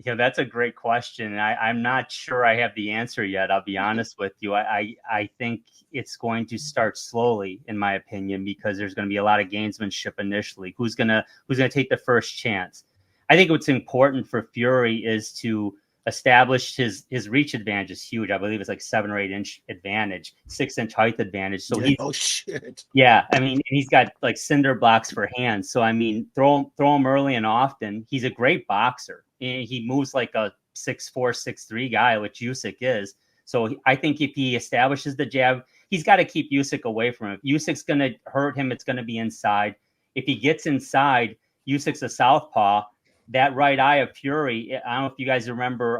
That's a great question. I'm not sure I have the answer yet. I'll be honest with you. I think it's going to start slowly, in my opinion, because there's going to be a lot of gamesmanship initially. Who's gonna take the first chance? I think what's important for Fury is to establish his reach advantage is huge. I believe it's like 7 or 8 inch advantage, 6 inch height advantage. So I mean, he's got like cinder blocks for hands. So I mean, throw him early and often. He's a great boxer. He moves like a 6'4", 6'3" guy, which Usyk is. So I think if he establishes the jab, he's got to keep Usyk away from him. If Usyk's going to hurt him, it's going to be inside. If he gets inside, Usyk's a southpaw. That right eye of Fury, I don't know if you guys remember,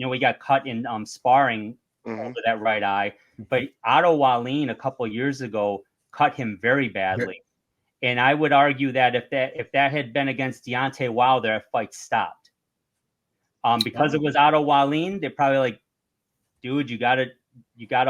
we got cut in sparring over that right eye. But Otto Wallin a couple of years ago cut him very badly. And I would argue that if that had been against Deontay Wilder, that fight stopped. Because it was Otto Wallin, they're probably like, dude, you gotta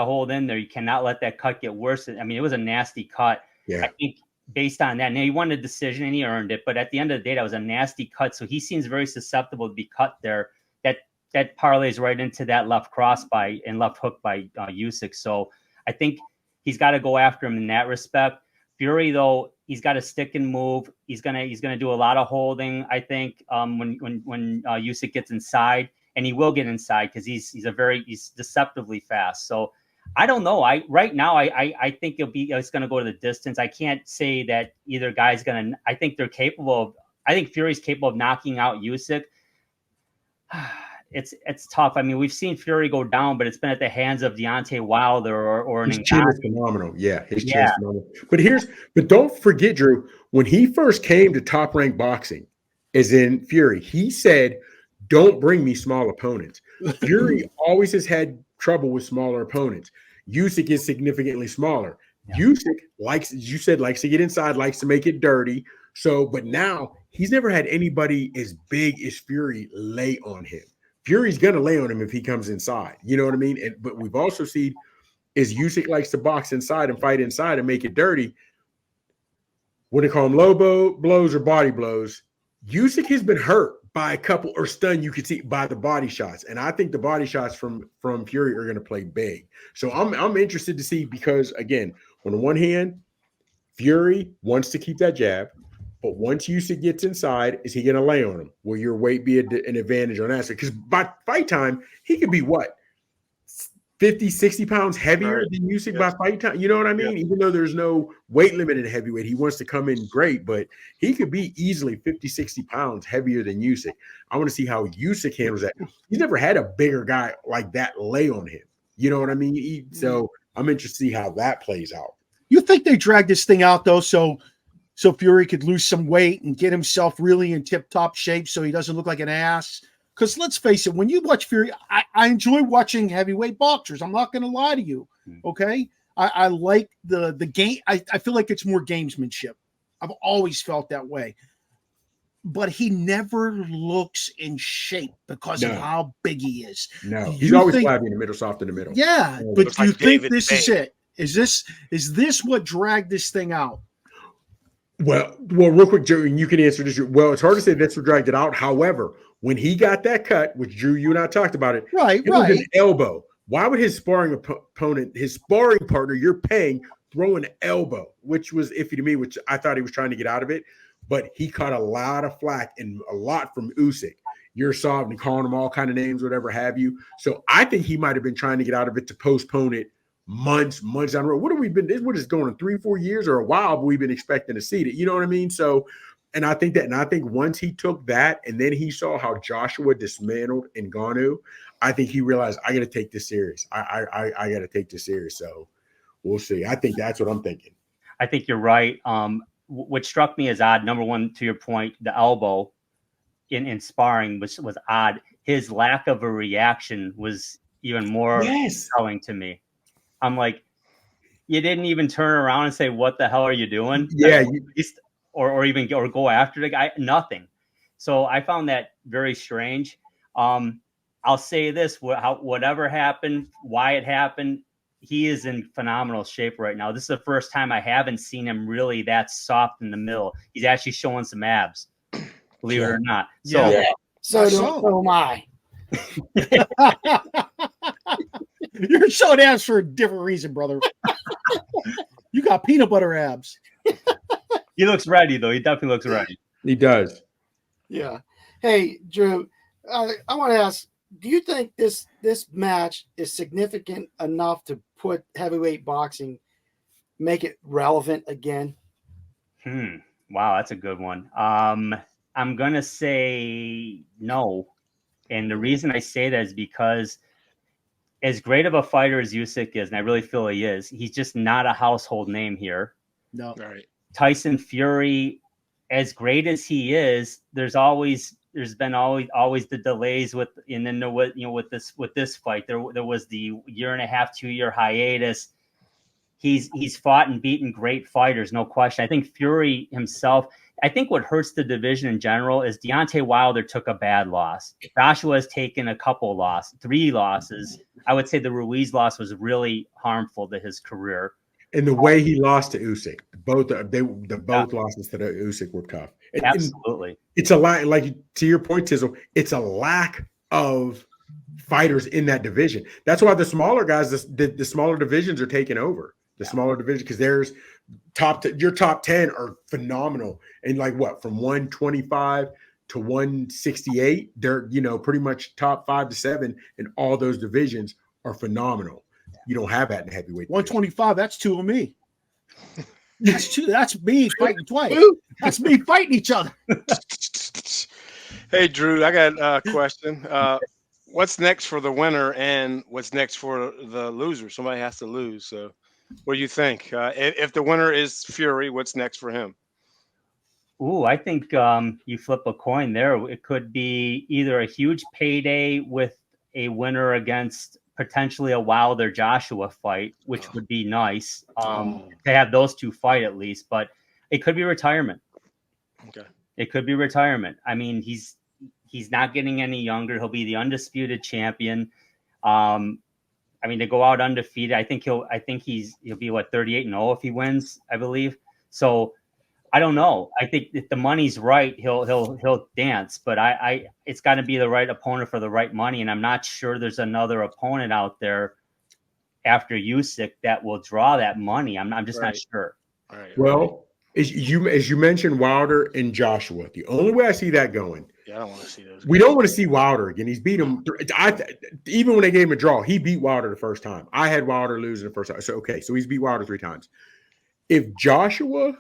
hold in there. You cannot let that cut get worse. I mean, it was a nasty cut. Yeah. I think based on that, now he won a decision and he earned it, but at the end of the day, that was a nasty cut. So he seems very susceptible to be cut there. That parlays right into that left cross by and left hook by Usyk. So I think he's got to go after him in that respect. Fury, though, he's got to stick and move. He's gonna do a lot of holding. I think when Usyk gets inside, and he will get inside because he's deceptively fast. So I don't know. I think it's gonna go to the distance. I can't say that either guy's gonna. I think they're capable of. I think Fury's capable of knocking out Usyk. It's tough. I mean, we've seen Fury go down, but it's been at the hands of Deontay Wilder or an his chin is phenomenal. Yeah, his chin is phenomenal. But don't forget, Drew, when he first came to Top Rank Boxing, as in Fury, he said, don't bring me small opponents. Fury always has had trouble with smaller opponents. Usyk is significantly smaller. Yeah. Usyk likes, as you said, likes to get inside, likes to make it dirty. So, but now he's never had anybody as big as Fury lay on him. Fury's gonna lay on him if he comes inside. You know what I mean? But we've also seen is Usyk likes to box inside and fight inside and make it dirty. What they call them, low blows or body blows. Usyk has been hurt by a couple or stunned, you can see by the body shots. And I think the body shots from Fury are going to play big. So I'm interested to see, because again, on the one hand, Fury wants to keep that jab, but once Usyk gets inside, is he going to lay on him? Will your weight be an advantage on that? Because by fight time, he could be what? 50, 60 pounds heavier than Usyk by fight time. You know what I mean? Even though there's no weight limit in heavyweight, he wants to come in great, but he could be easily 50, 60 pounds heavier than Usyk. I want to see how Usyk handles that. He's never had a bigger guy like that lay on him. You know what I mean? So I'm interested to see how that plays out. You think they dragged this thing out, though, so Fury could lose some weight and get himself really in tip-top shape so he doesn't look like an ass? Because let's face it, when you watch Fury, I enjoy watching heavyweight boxers. I'm not going to lie to you, okay? I like the game. I feel like it's more gamesmanship. I've always felt that way. But he never looks in shape because of how big he is. No, he's always flabby in the middle, soft in the middle. Yeah, but do you think this is it? Is this what dragged this thing out? Well, real quick, Joe, and you can answer this. Well, it's hard to say that's what dragged it out. However, when he got that cut, which Drew, you and I talked about it, it was an elbow. Why would his sparring opponent, his sparring partner, you're paying, throw an elbow, which was iffy to me, which I thought he was trying to get out of it. But he caught a lot of flack and a lot from Usyk. You're soft and calling him all kind of names, whatever have you. So I think he might have been trying to get out of it to postpone it months down the road. What have we been? What is going on 3-4 years or a while? But we've been expecting to see it. You know what I mean? So, and I think once he took that and then he saw how Joshua dismantled Ngannou, I think he realized I got to take this serious. I got to take this serious. So we'll see. I think that's what I'm thinking. I think you're right. What struck me as odd, number one, to your point, the elbow in sparring was odd. His lack of a reaction was even more telling to me. I'm like, you didn't even turn around and say, "What the hell are you doing?" Yeah, or go after the guy. Nothing. So I found that very strange. I'll say this: whatever happened, why it happened, he is in phenomenal shape right now. This is the first time I haven't seen him really that soft in the middle. He's actually showing some abs, believe it or not. So am I. You're showing abs for a different reason, brother. You got peanut butter abs. He looks ready, though. He definitely looks ready. He does. Yeah. Hey, Drew, I want to ask, do you think this match is significant enough to put heavyweight boxing, make it relevant again? Wow, that's a good one. I'm going to say no. And the reason I say that is because as great of a fighter as Usyk is, and I really feel he is, he's just not a household name here. No. Right. Tyson Fury, as great as he is, there's been always the delays with this fight. There was the 1.5, 2-year hiatus. He's fought and beaten great fighters, no question. I think Fury himself, I think what hurts the division in general is Deontay Wilder took a bad loss. Joshua has taken a couple losses, 3 losses. I would say the Ruiz loss was really harmful to his career. And the way he lost to Usyk, both losses to the Usyk were tough. Absolutely. It's a lot, like to your point, Tizzle, it's a lack of fighters in that division. That's why the smaller guys, the smaller divisions are taking over. The smaller division, because there's your top 10 are phenomenal. And like what, from 125 to 168, they're pretty much top 5 to 7 in all those divisions are phenomenal. You don't have that in heavyweight. 125, that's 2 of me. That's me fighting twice. That's me fighting each other. Hey, Drew, I got a question. What's next for the winner and what's next for the loser? Somebody has to lose. So what do you think? If the winner is Fury, what's next for him? Ooh, I think you flip a coin there. It could be either a huge payday with a winner against potentially a Wilder Joshua fight, which would be nice to have those two fight at least. But it could be retirement. Okay, it could be retirement. I mean, he's not getting any younger. He'll be the undisputed champion. I mean, to go out undefeated, I think he'll be what, 38-0 if he wins, I believe. So I don't know. I think if the money's right, he'll dance. But it's got to be the right opponent for the right money, and I'm not sure there's another opponent out there after Usyk that will draw that money. I'm just not sure. All right. Well, as you mentioned, Wilder and Joshua. The only way I see that going. Yeah, I don't want to see those. We don't want to see Wilder again. He's beat him. Even when they gave him a draw, he beat Wilder the first time. I had Wilder lose the first time. So he's beat Wilder 3 times. If Joshua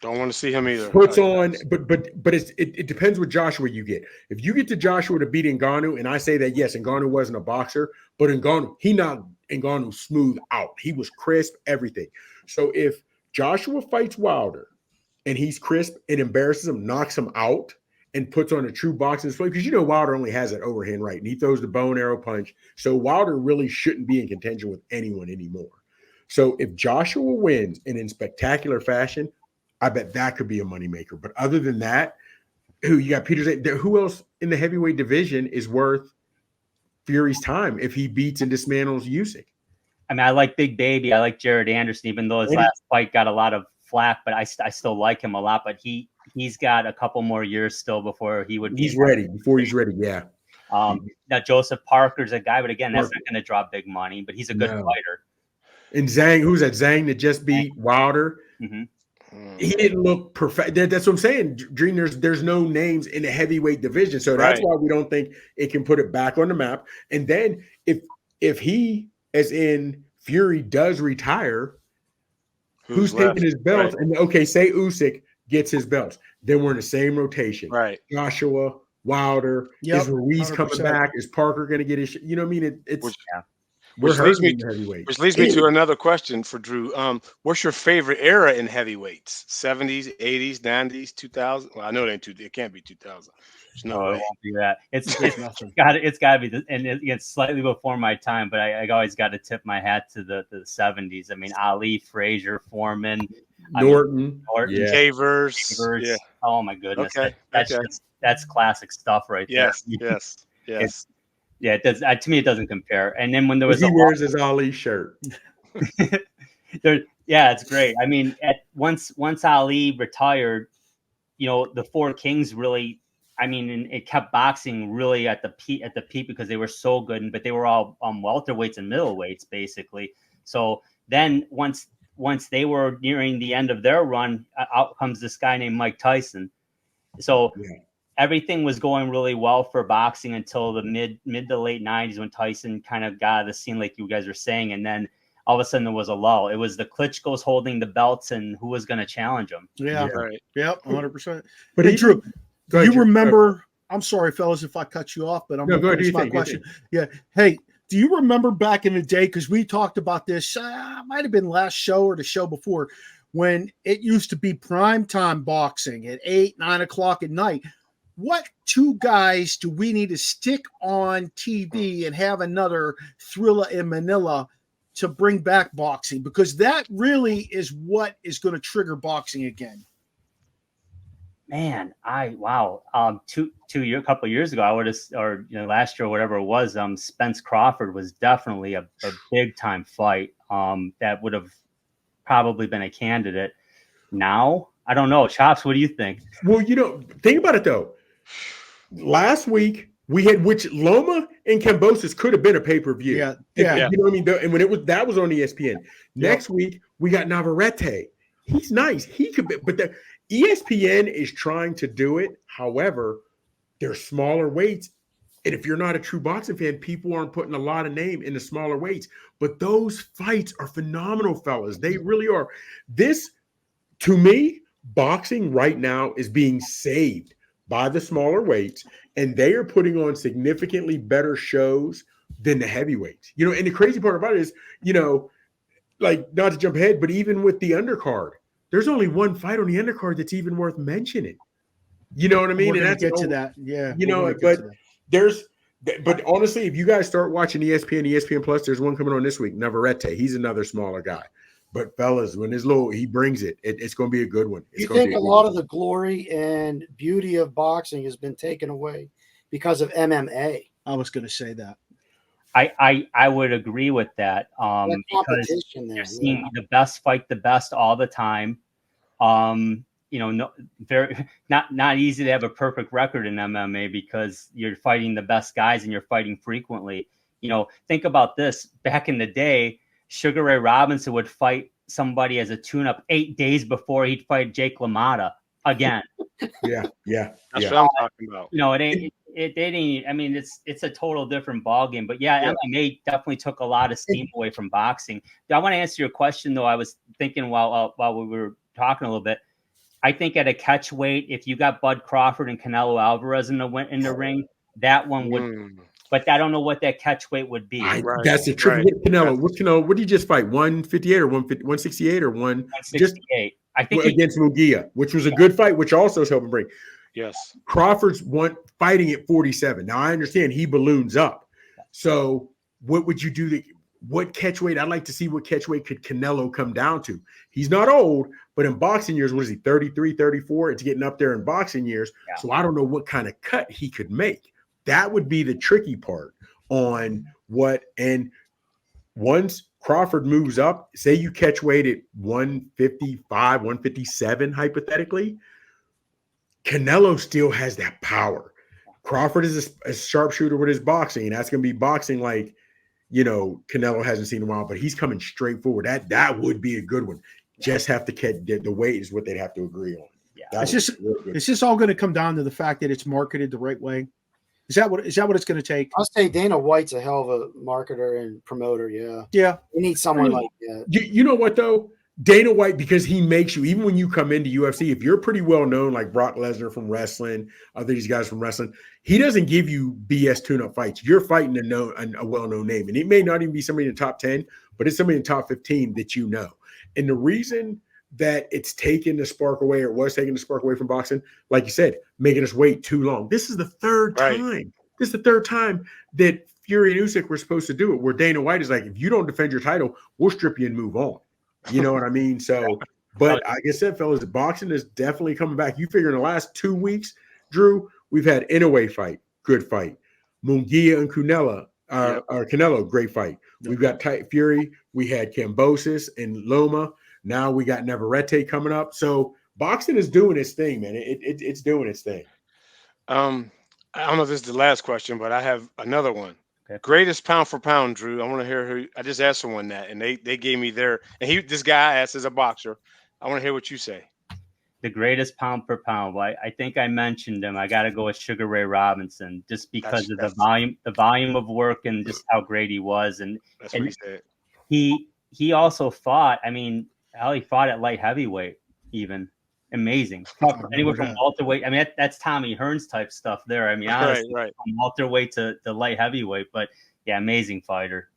don't want to see him either. Puts on, but it depends what Joshua you get. If you get to Joshua to beat Ngannou, and I say that yes, Ngannou wasn't a boxer, but he knocked Ngannou smooth out. He was crisp, everything. So if Joshua fights Wilder and he's crisp and embarrasses him, knocks him out, and puts on a true boxing display, because Wilder only has that overhand right, and he throws the bow and arrow punch. So Wilder really shouldn't be in contention with anyone anymore. So if Joshua wins and in spectacular fashion, I bet that could be a moneymaker. But other than that, you got Peter. Who else in the heavyweight division is worth Fury's time if he beats and dismantles Usyk? I mean, I like Big Baby. I like Jared Anderson, even though his last fight got a lot of flack, but I still like him a lot. But he's got a couple more years still before he would. He's ready. Before he's ready, yeah. Now Joseph Parker's a guy, but again, that's not going to draw big money. But he's a good fighter. And Zhang, who's that? Zhang that just beat Wilder. Mm-hmm. He didn't look perfect. That's what I'm saying, Dream. There's no names in the heavyweight division, so that's why we don't think it can put it back on the map. And then if he, as in Fury, does retire, who's taking his belts? Right. And say Usyk gets his belts, then we're in the same rotation. Right. Joshua, Wilder, is Ruiz 100%. Coming back? Is Parker going to get his? You know what I mean? Which leads me to another question for Drew. What's your favorite era in heavyweights? 70s, 80s, 90s, 2000? Well, I know it can't be 2000. No, it won't be that. It's got to be, and it's slightly before my time. But I always got to tip my hat to the 70s. I mean, Ali, Frazier, Foreman, Norton, Cavers. Yeah. Oh my goodness, that's classic stuff right there. Yes. Yeah, it does. To me, it doesn't compare. And then when there was he wears his Ali shirt. It's great. I mean, once Ali retired, the Four Kings really. I mean, it kept boxing really at the peak because they were so good, but they were all welterweights and middleweights basically. So then once they were nearing the end of their run, out comes this guy named Mike Tyson. So. Yeah. Everything was going really well for boxing until the mid to late 90s when Tyson kind of got out of the scene, like you guys were saying. And then all of a sudden there was a lull. It was the Klitschko's holding the belts and who was going to challenge them. Yeah. Right. Yep. 100%. But hey, Drew, do you remember, I'm sorry, fellas, if I cut you off, but I'm going to finish my question. Yeah. Hey, do you remember back in the day, because we talked about this, might have been last show or the show before, when it used to be primetime boxing at 8, 9 o'clock at night. What 2 guys do we need to stick on TV and have another Thriller in Manila to bring back boxing? Because that really is what is going to trigger boxing again. Man, a couple of years ago, I would have, or last year or whatever it was, Spence Crawford was definitely a big time fight. That would have probably been a candidate. Now, I don't know. Chops, what do you think? Well, think about it though. Last week we had Loma and Kambosos could have been a pay-per-view. Yeah. You know what I mean? And when that was on ESPN. Next week we got Navarrete. He's nice. He could be, but the ESPN is trying to do it. However, they're smaller weights. And if you're not a true boxing fan, people aren't putting a lot of name in the smaller weights. But those fights are phenomenal, fellas. They really are. This, to me, boxing right now is being saved by the smaller weights, and they are putting on significantly better shows than the heavyweights. And the crazy part about it is, like, not to jump ahead, but even with the undercard, there's only one fight on the undercard that's even worth mentioning. You know what I mean? We're and going to get to that. Yeah. You know, but honestly, if you guys start watching ESPN Plus, there's one coming on this week, Navarrete. He's another smaller guy. But fellas, when he brings it, it's going to be a good one. You think a lot of the glory and beauty of boxing has been taken away because of MMA? I was going to say that. I would agree with that. Because you're seeing the best fight the best all the time. Not easy to have a perfect record in MMA because you're fighting the best guys and you're fighting frequently. Think about this. Back in the day, Sugar Ray Robinson would fight somebody as a tune-up 8 days before he'd fight Jake LaMotta again. Yeah. That's what I'm talking about. It ain't. I mean, it's a total different ballgame. But yeah, MMA definitely took a lot of steam away from boxing. I want to answer your question though. I was thinking while we were talking a little bit. I think at a catch weight, if you got Bud Crawford and Canelo Alvarez in the ring, that one would. But I don't know what that catch weight would be. That's the trick with Canelo. What Canelo? What did he just fight? 158 or 168 or 168? I think against Munguia, which was a good fight, which also is helping bring. Yes, Crawford's fighting at 47. Now I understand he balloons up. So what would you do? What catch weight? I'd like to see what catch weight could Canelo come down to. He's not old, but in boxing years, what is he? 33, 34? It's getting up there in boxing years. Yeah. So I don't know what kind of cut he could make. That would be the tricky part on what. And once Crawford moves up, say you catch weight at 155, 157, hypothetically, Canelo still has that power. Crawford is a sharpshooter with his boxing, and that's going to be boxing like, Canelo hasn't seen in a while, but he's coming straight forward. That would be a good one. Just have to catch the weight is what they'd have to agree on. Yeah, it's just all going to come down to the fact that it's marketed the right way. Is that what it's going to take? I'll say Dana White's a hell of a marketer and promoter. Yeah. We need someone like that. You know what though? Dana White, because he makes you, even when you come into UFC, if you're pretty well known, like Brock Lesnar from wrestling, other these guys from wrestling, he doesn't give you BS tune-up fights. You're fighting a well-known name. And it may not even be somebody in the top 10, but it's somebody in the top 15 that you know. And the reason that it's taken the spark away, or was taking the spark away from boxing, like you said, making us wait too long. This is the third time. This is the third time that Fury and Usyk were supposed to do it, where Dana White is like, if you don't defend your title, we'll strip you and move on. You know what I mean? So, but like I said, fellas, boxing is definitely coming back. You figure in the last 2 weeks, Drew, we've had Inoue fight, good fight. Munguia and Canelo, great fight. We've got Fury. We had Kambosos and Loma. Now we got Navarrete coming up. So boxing is doing its thing, man. It's doing its thing. I don't know if this is the last question, but I have another one. Okay. Greatest pound for pound, Drew. I want to hear who. I just asked someone that, and they gave me their. And this guy asked as a boxer. I want to hear what you say. The greatest pound per pound. Well, I think I mentioned him. I got to go with Sugar Ray Robinson, just because of the volume of work and just how great he was. And that's what he said. He also fought. I mean, he fought at light heavyweight, even. Amazing. Anywhere from welterweight. I mean, that's Tommy Hearns type stuff there. I mean, honestly, right. From welterweight to light heavyweight. But yeah, amazing fighter.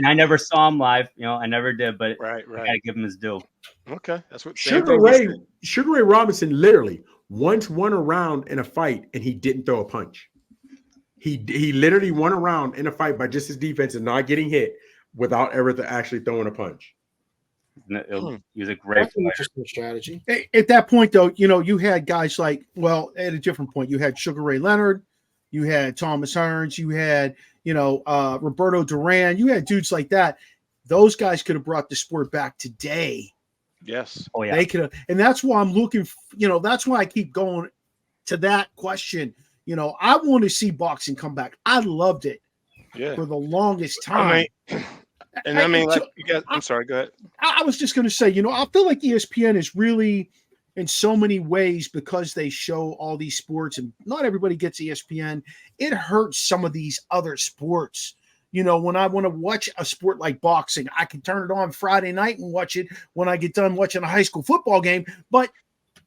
I never saw him live. I never did. But I gotta give him his due. Okay, that's what Sugar Ray Robinson literally once won a round in a fight and he didn't throw a punch. He literally won a round in a fight by just his defense and not getting hit without ever actually throwing a punch. He was a great interesting strategy. At that point, though, you had guys like, at a different point, you had Sugar Ray Leonard, you had Thomas Hearns, you had, Roberto Duran, you had dudes like that. Those guys could have brought the sport back today. Yes. Oh, yeah. They could have. And that's why I'm looking, that's why I keep going to that question. I want to see boxing come back. I loved it for the longest time. I'm sorry, go ahead. I was just going to say, I feel like ESPN is really, in so many ways, because they show all these sports and not everybody gets ESPN, it hurts some of these other sports. When I want to watch a sport like boxing, I can turn it on Friday night and watch it when I get done watching a high school football game. But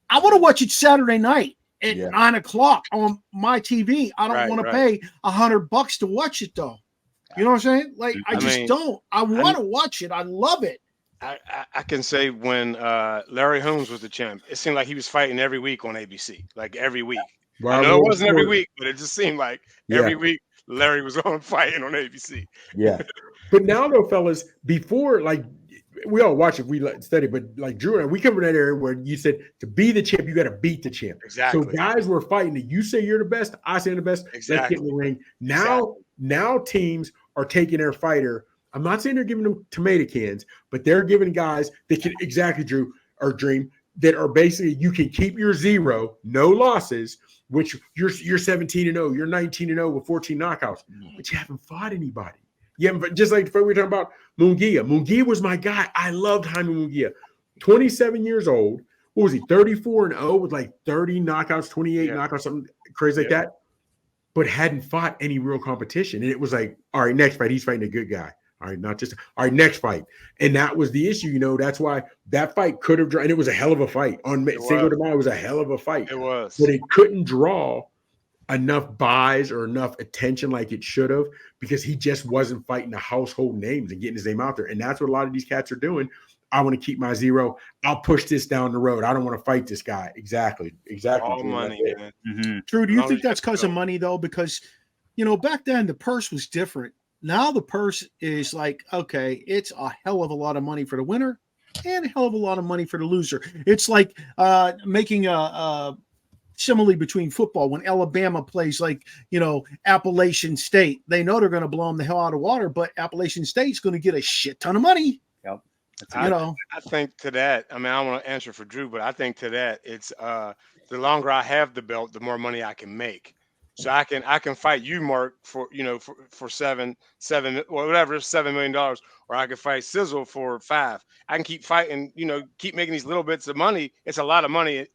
I want to watch it Saturday night at 9 o'clock on my TV. I don't want to pay $100 to watch it, though. You know what I'm saying? Like, I just don't. I want to watch it. I love it. I can say when Larry Holmes was the champ, it seemed like he was fighting every week on ABC, like every week. I know it wasn't every week, but it just seemed like every week Larry was on fighting on ABC. Yeah. But now though, fellas, before, like, we all watch it, we study, but like Drew and I, we come from that area where you said to be the champ, you got to beat the champ. Exactly. So guys were fighting that you say you're the best, I say I'm the best. Exactly. Let's get in the ring. Now teams are taking their fighter. I'm not saying they're giving them tomato cans, but they're giving guys that can exactly, Drew, or Dream, that are basically, you can keep your 0, no losses, which you're 17-0, you're 19-0 with 14 knockouts, but you haven't fought anybody. Yeah, but just like we were talking about Munguia. Munguia was my guy. I loved Jaime Munguia. 27 years old. What was he? 34-0 with like 30 knockouts, 28 knockouts, something crazy like that. But hadn't fought any real competition. And it was like, all right, next fight, he's fighting a good guy. All right, not just all right, next fight. And that was the issue, that's why that fight could have drawn, and it was a hell of a fight. On Cinco de Mayo, it was a hell of a fight. It was. But it couldn't draw enough buys or enough attention like it should have, because he just wasn't fighting the household names and getting his name out there. And that's what a lot of these cats are doing. I want to keep my 0. I'll push this down the road. I don't want to fight this guy. Exactly. All money, man. Mm-hmm. Drew, do you think that's because of money, though? Because, back then the purse was different. Now the purse is like, okay, it's a hell of a lot of money for the winner and a hell of a lot of money for the loser. It's like making a simile between football. When Alabama plays like, Appalachian State, they know they're going to blow them the hell out of water, but Appalachian State's going to get a shit ton of money. Yep. I think to that, I don't want to answer for Drew, but I think to that, it's the longer I have the belt, the more money I can make. So I can fight you, Mark, for $7 million, or I can fight Sizzle for $5. I can keep fighting, keep making these little bits of money. It's a lot of money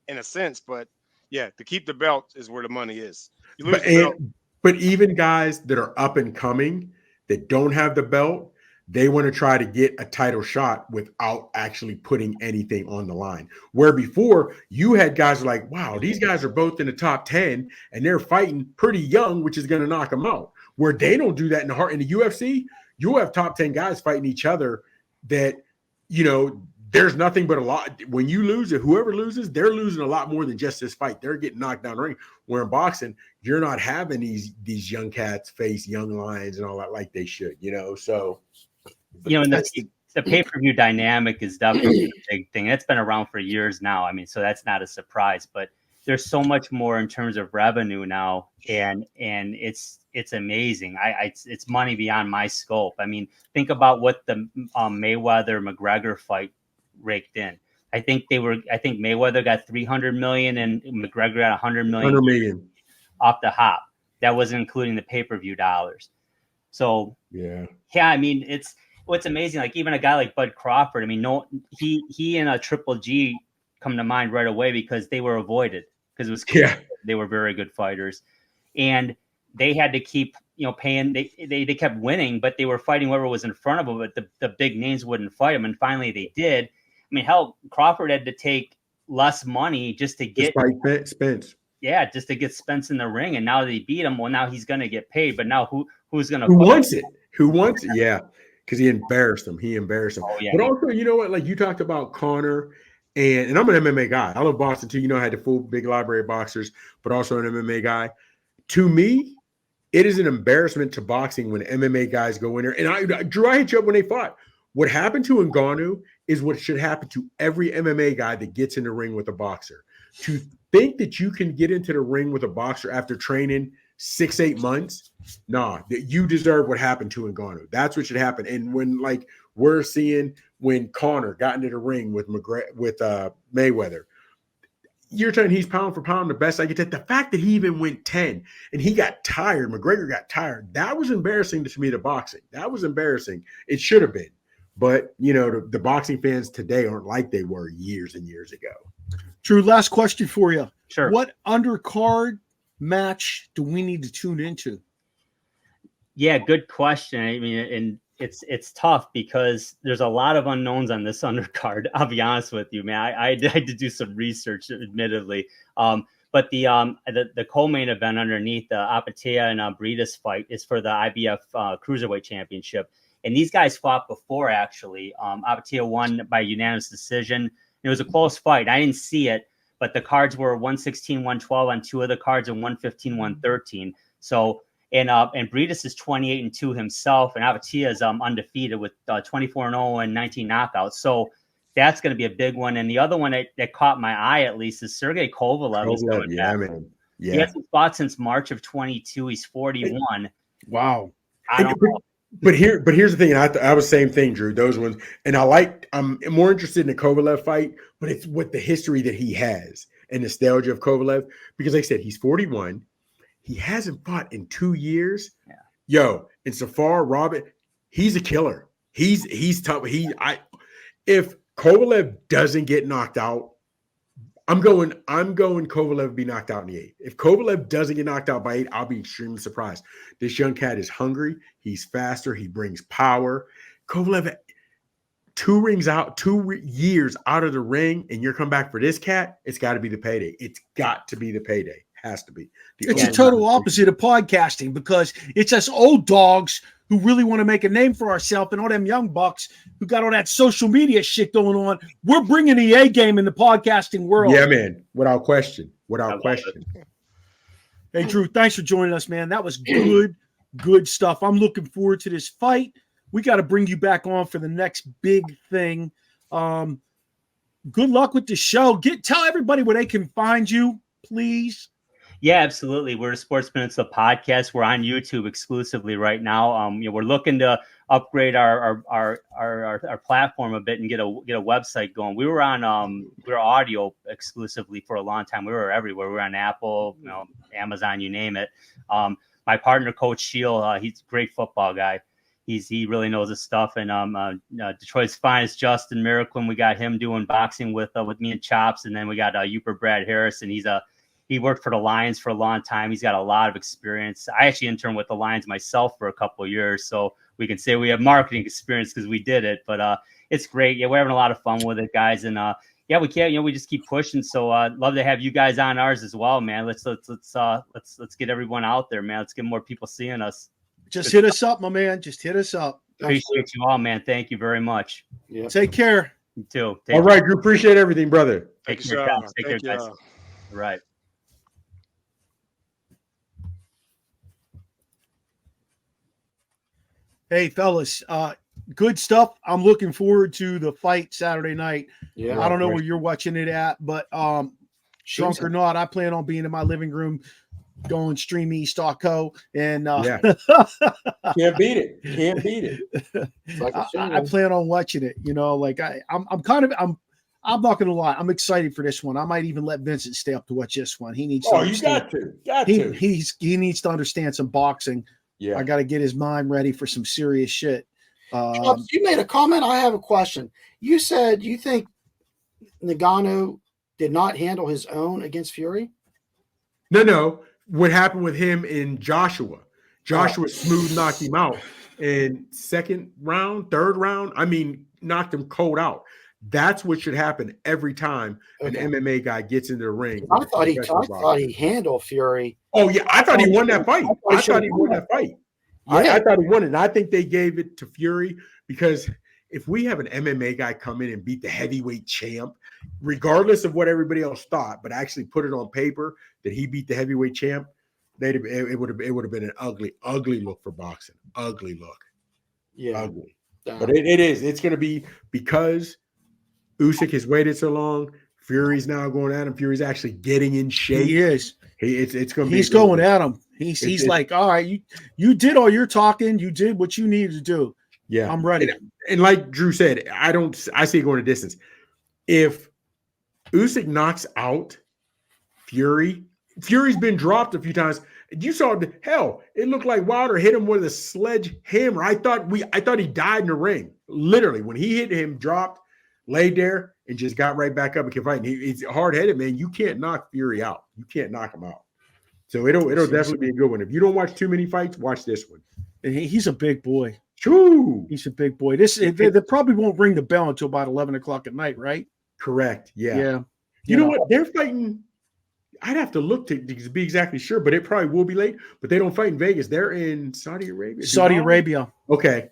in a sense, but yeah, to keep the belt is where the money is. You lose the belt. But even guys that are up and coming that don't have the belt, they want to try to get a title shot without actually putting anything on the line. Where before you had guys like, wow, these guys are both in the top 10 and they're fighting pretty young, which is going to knock them out. Where they don't do that in the UFC, you have top 10 guys fighting each other that, there's nothing but a lot. When you lose it, whoever loses, they're losing a lot more than just this fight. They're getting knocked down the ring. Where in boxing, you're not having these young cats face young lions and all that like they should, so. And the pay-per-view dynamic is definitely a big thing. It's been around for years now. So that's not a surprise, but there's so much more in terms of revenue now, and it's amazing. It's money beyond my scope. Think about what the Mayweather-McGregor fight raked in. I think Mayweather got 300 million and McGregor got 100 million off the hop. That wasn't including the pay-per-view dollars. So it's what's amazing. Like even a guy like Bud Crawford. He and a Triple G come to mind right away because they were avoided because it was they were very good fighters, and they had to keep paying. They kept winning, but they were fighting whoever was in front of them. But the big names wouldn't fight them, and finally they did. Hell, Crawford had to take less money just to get Spence. Yeah, just to get Spence in the ring, and now they beat him. Well, now he's going to get paid, but now who's going to? Who wants it? Who wants it? Yeah, because he embarrassed him. Oh, yeah, but also, you know what? Like you talked about Conor, and I'm an MMA guy. I love boxing too. I had the full big library of boxers, but also an MMA guy. To me, it is an embarrassment to boxing when MMA guys go in there. And I hit you up when they fought. What happened to Ngannou is what should happen to every MMA guy that gets in the ring with a boxer. To think that you can get into the ring with a boxer after training 6-8 months, that you deserve what happened to Ngannou. That's what should happen. And when we're seeing when Conor got into the ring with Mayweather, you're telling he's pound for pound the best I could take. The fact that he even went 10 and he got tired, McGregor got tired, that was embarrassing to me to boxing. That was embarrassing. It should have been. But, the boxing fans today aren't like they were years and years ago. Drew, last question for you. Sure. What undercard match do we need to tune into? Yeah, good question. And it's tough because there's a lot of unknowns on this undercard. I'll be honest with you, man. I had to do some research, admittedly. But the co-main event underneath the Apatia and Bridas fight is for the IBF Cruiserweight Championship. And these guys fought before, actually. Avatia won by unanimous decision. It was a close fight. I didn't see it, but the cards were 116, 112 on 2 of the cards and 115, 113. So, and Briedis is 28-2 himself, and Avatia is undefeated with 24-0 and 19 knockouts. So that's going to be a big one. And the other one that caught my eye, at least, is Sergey Kovalev. Yeah, man. Yeah. He hasn't fought since March of 22. He's 41. Wow. I don't know. But here's the thing. I was same thing, Drew. Those ones, and I'm more interested in the Kovalev fight, but it's with the history that he has and nostalgia of Kovalev, because like I said, he's 41. He hasn't fought in 2 years. Yeah. Yo, and Safar Robin, he's a killer. He's tough. If Kovalev doesn't get knocked out, I'm going Kovalev be knocked out in the 8th. If Kovalev doesn't get knocked out by 8, I'll be extremely surprised. This young cat is hungry. He's faster. He brings power. Kovalev, 2 years out of the ring, and you're coming back for this cat, it's got to be the payday. It's got to be the payday. Has to be. It's a total opposite of podcasting, because it's us old dogs who really want to make a name for ourselves, and all them young bucks who got all that social media shit going on. We're bringing the A game in the podcasting world. Yeah, man. Without question. Hey, Drew, thanks for joining us, man. That was good stuff. I'm looking forward to this fight. We got to bring you back on for the next big thing. Good luck with the show. Tell everybody where they can find you, please. Yeah, absolutely. We're the Sports Minutes, the podcast. We're on YouTube exclusively right now. We're looking to upgrade our platform a bit and get a website going. We were on we were audio exclusively for a long time. We were everywhere. We were on Apple, Amazon, you name it. My partner, Coach Shield, he's a great football guy. He really knows his stuff. And Detroit's finest, Justin Miracle, we got him doing boxing with me and Chops. And then we got Uper Brad Harrison. He worked for the Lions for a long time. He's got a lot of experience. I actually interned with the Lions myself for a couple of years, so we can say we have marketing experience because we did it. But it's great. Yeah, we're having a lot of fun with it, guys. And yeah, we can't. We just keep pushing. So love to have you guys on ours as well, man. Let's get everyone out there, man. Let's get more people seeing us. Just hit us up, my man. Just hit us up. Appreciate you all, man. Thank you very much. Yeah. Take care. You too. All right, Drew. Appreciate everything, brother. Take care, guys. All right. Hey, fellas, good stuff. I'm looking forward to the fight Saturday night. Yeah, I don't know where you're watching it at, but drunk or not, I plan on being in my living room going streameast.co and can't beat it. Like I plan on watching it. I'm not gonna lie, I'm excited for this one. I might even let Vincent stay up to watch this one. He needs you got to. He needs to understand some boxing. Yeah, I got to get his mind ready for some serious shit. Chubbs, you made a comment. I have a question. You said you think Ngannou did not handle his own against Fury? No. What happened with him in Joshua? Joshua smooth knocked him out in third round. I mean, knocked him cold out. That's what should happen every time an MMA guy gets into the ring. I thought he handled Fury. Oh, yeah. I thought he won that fight. I thought he won that fight. I thought he won it. And I think they gave it to Fury because if we have an MMA guy come in and beat the heavyweight champ, regardless of what everybody else thought, but actually put it on paper that he beat the heavyweight champ, it would have been an ugly look for boxing. Ugly look. Yeah. Ugly. But it is. It's going to be because Usyk has waited so long. Fury's now going at him. Fury's actually getting in shape. He is. It's going to be. He's going at him. He's like, all right, you did all your talking. You did what you needed to do. Yeah, I'm ready. And like Drew said, I see it going a distance. If Usyk knocks out Fury's been dropped a few times. You saw it looked like Wilder hit him with a sledgehammer. I thought he died in the ring. Literally, when he hit him, dropped, laid there, and just got right back up and kept fighting. He's hard-headed, man. You can't knock Fury out. You can't knock him out. So it'll definitely be a good one. If you don't watch too many fights, watch this one. He's a big boy. True. He's a big boy. They probably won't ring the bell until about 11 o'clock at night, right? Correct. Yeah. Yeah. You know what? They're fighting. I'd have to look to be exactly sure, but it probably will be late. But they don't fight in Vegas. They're in Saudi Arabia. Saudi Arabia. Okay.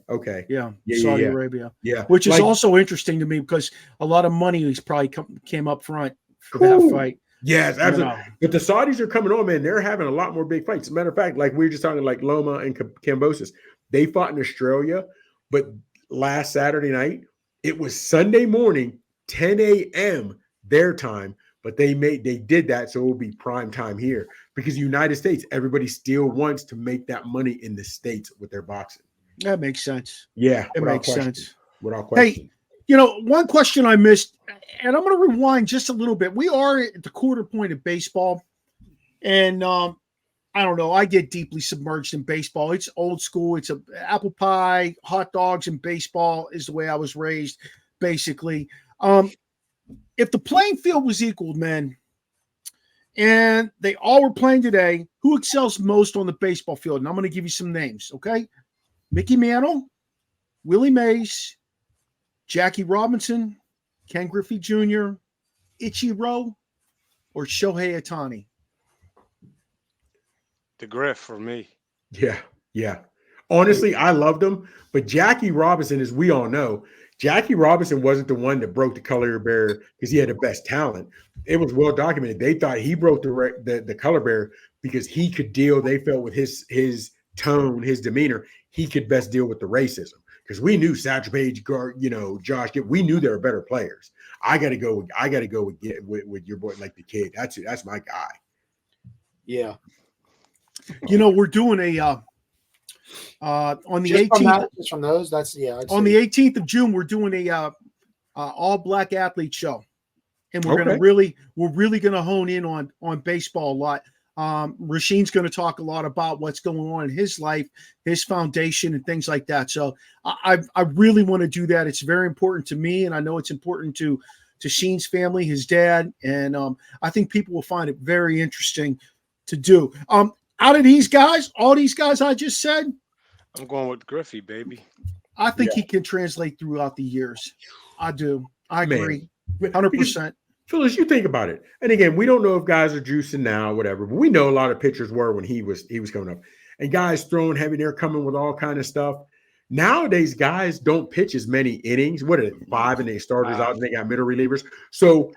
Yeah. Saudi Arabia. Yeah. Which is also interesting to me because a lot of money is probably came up front for that fight. Yes, absolutely. But the Saudis are coming on, man. They're having a lot more big fights. As a matter of fact, like we were just talking, like Loma and Kambosos, they fought in Australia, but last Saturday night, it was Sunday morning, 10 a.m. their time. But they did that so it will be prime time here because the United States, everybody still wants to make that money in the States with their boxing. That makes sense. Yeah, it makes sense. Without question. Hey, one question I missed, and I'm going to rewind just a little bit. We are at the quarter point of baseball, and I don't know. I get deeply submerged in baseball. It's old school. It's apple pie, hot dogs, and baseball is the way I was raised, basically. If the playing field was equal, men, and they all were playing today, who excels most on the baseball field? And I'm going to give you some names, okay? Mickey Mantle, Willie Mays, Jackie Robinson, Ken Griffey Jr., Ichiro, or Shohei Ohtani? The Griff for me. Yeah. Honestly, I loved him, but Jackie Robinson, as we all know, Jackie Robinson wasn't the one that broke the color bearer because he had the best talent. It was well documented. They thought he broke the color bearer because he could deal. They felt with his tone, his demeanor, he could best deal with the racism. Because we knew Satchel Paige, Josh, we knew they were better players. I got to go with your boy, like the kid. That's my guy. Yeah. We're doing a on the 18th from those. That's on the 18th of June, we're doing a all black athlete show, and we're really gonna hone in on baseball a lot. Rasheen's going to talk a lot about what's going on in his life, his foundation, and things like that. So I really want to do that. It's very important to me, and I know it's important to Sheen's family, his dad, and I think people will find it very interesting to do. Out of these guys, all these guys I just said, I'm going with Griffey, baby. I think he can translate throughout the years. I do. I agree. 100%. Phyllis, you think about it. And again, we don't know if guys are juicing now, whatever, but we know a lot of pitchers were when he was coming up. And guys throwing heavy, they're coming with all kind of stuff. Nowadays, guys don't pitch as many innings. What are it, 5 and they starters out and they got middle relievers. So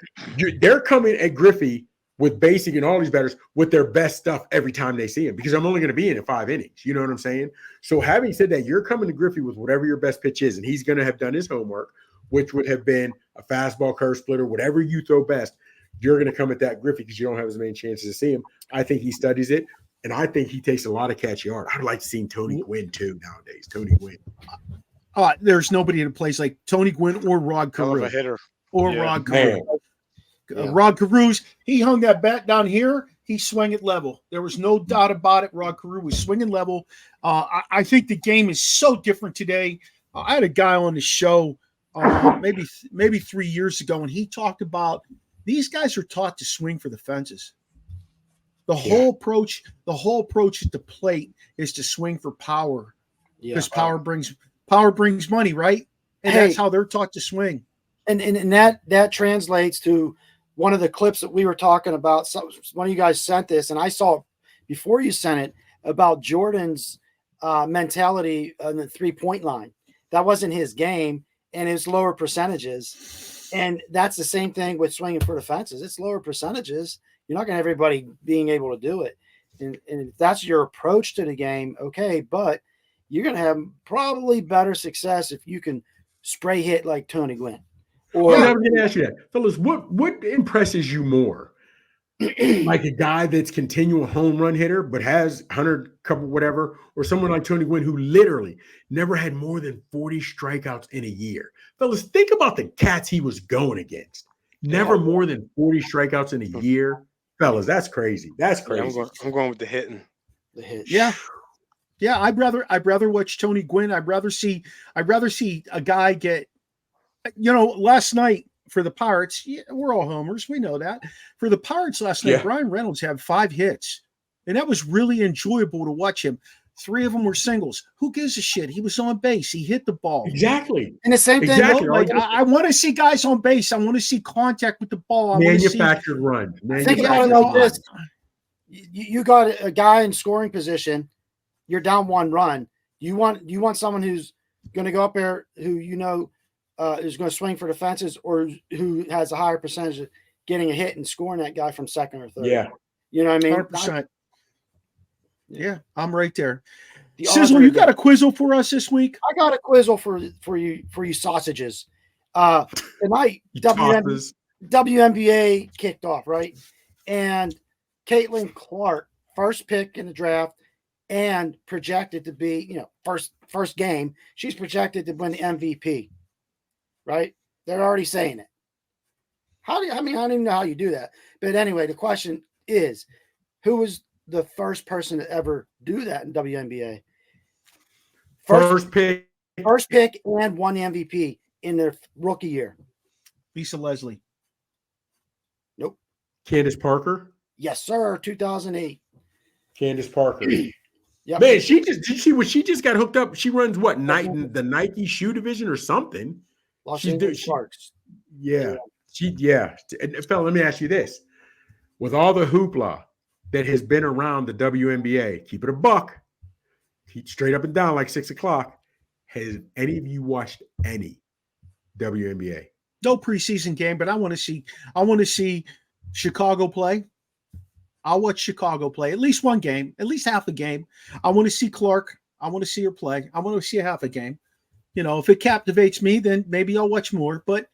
they're coming at Griffey with basic and all these batters with their best stuff every time they see him because I'm only going to be in 5 innings. You know what I'm saying? So having said that, you're coming to Griffey with whatever your best pitch is, and he's going to have done his homework, which would have been a fastball, curve splitter, whatever you throw best. You're going to come at that Griffey because you don't have as many chances to see him. I think he studies it, and I think he takes a lot of catchy art. I'd like to see Tony Gwynn too nowadays. Tony Gwynn. There's nobody that plays like Tony Gwynn or Rod Carew. Hell of a hitter. Rod Carew. Rod Carew's, he hung that bat down here. He swung it level. There was no doubt about it. Rod Carew was swinging level. I think the game is so different today. I had a guy on the show maybe 3 years ago, and he talked about these guys are taught to swing for the fences. The whole approach at the plate is to swing for power because power brings money, right? And that's how they're taught to swing. And that translates to one of the clips that we were talking about. So one of you guys sent this, and I saw before you sent it about Jordan's mentality on the 3-point line. That wasn't his game, and it's lower percentages. And that's the same thing with swinging for the fences. It's lower percentages. You're not going to have everybody being able to do it. And if that's your approach to the game, okay, but you're going to have probably better success if you can spray hit like Tony Gwynn. Or I'm going to ask you that, fellas. What impresses you more, like a guy that's continual home run hitter but has 100 couple whatever, or someone like Tony Gwynn who literally never had more than 40 strikeouts in a year? Fellas, think about the cats he was going against. Never more than 40 strikeouts in a year, fellas. That's crazy. That's crazy. I'm going with the hitting. The hit. Yeah. I'd rather watch Tony Gwynn. I'd rather see a guy get. Last night for the Pirates, we're all homers. We know that. For the Pirates last night, Brian Reynolds had 5 hits, and that was really enjoyable to watch him. 3 of them were singles. Who gives a shit? He was on base. He hit the ball. Exactly. And the same thing. Exactly. Like, I want to see guys on base. I want to see contact with the ball. Manufactured run. Think about it like this. You got a guy in scoring position. You're down 1 run. You want someone who's going to go up there who is going to swing for the fences, or who has a higher percentage of getting a hit and scoring that guy from second or third. Yeah. You know what I mean? 100%. Yeah, I'm right there. Sizzle, you got a quizzle for us this week? I got a quizzle for you sausages. Tonight, WNBA kicked off, right? And Caitlin Clark, first pick in the draft, and projected to be, first game, she's projected to win the MVP. Right? They're already saying it. I don't even know how you do that. But anyway, the question is, who was the first person to ever do that in WNBA? First pick and won the MVP in their rookie year. Lisa Leslie. Nope. Candace Parker. Yes, sir. 2008. Candace Parker. Yep. Man, she just got hooked up. She runs what the Nike shoe division or something. Sharks. Yeah. And fella, let me ask you this: with all the hoopla that has been around the WNBA, keep it a buck, keep straight up and down like 6 o'clock. Has any of you watched any WNBA? No preseason game, but I want to see Chicago play. I'll watch Chicago play at least one game, at least half a game. I want to see Clark. I want to see her play. I want to see half a game. If it captivates me, then maybe I'll watch more. But,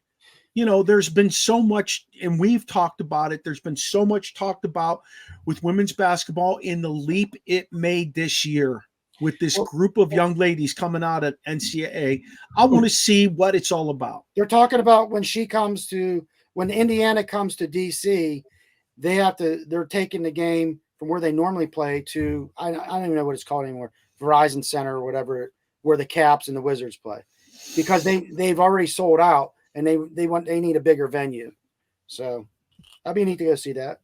there's been so much, and we've talked about it. There's been so much talked about with women's basketball in the leap it made this year with this group of young ladies coming out of NCAA. I want to see what it's all about. They're talking about when Indiana comes to DC, they're taking the game from where they normally play to, I don't even know what it's called anymore, Verizon Center or whatever, where the Caps and the Wizards play, because they've already sold out and they need a bigger venue. So I'd be neat to go see that.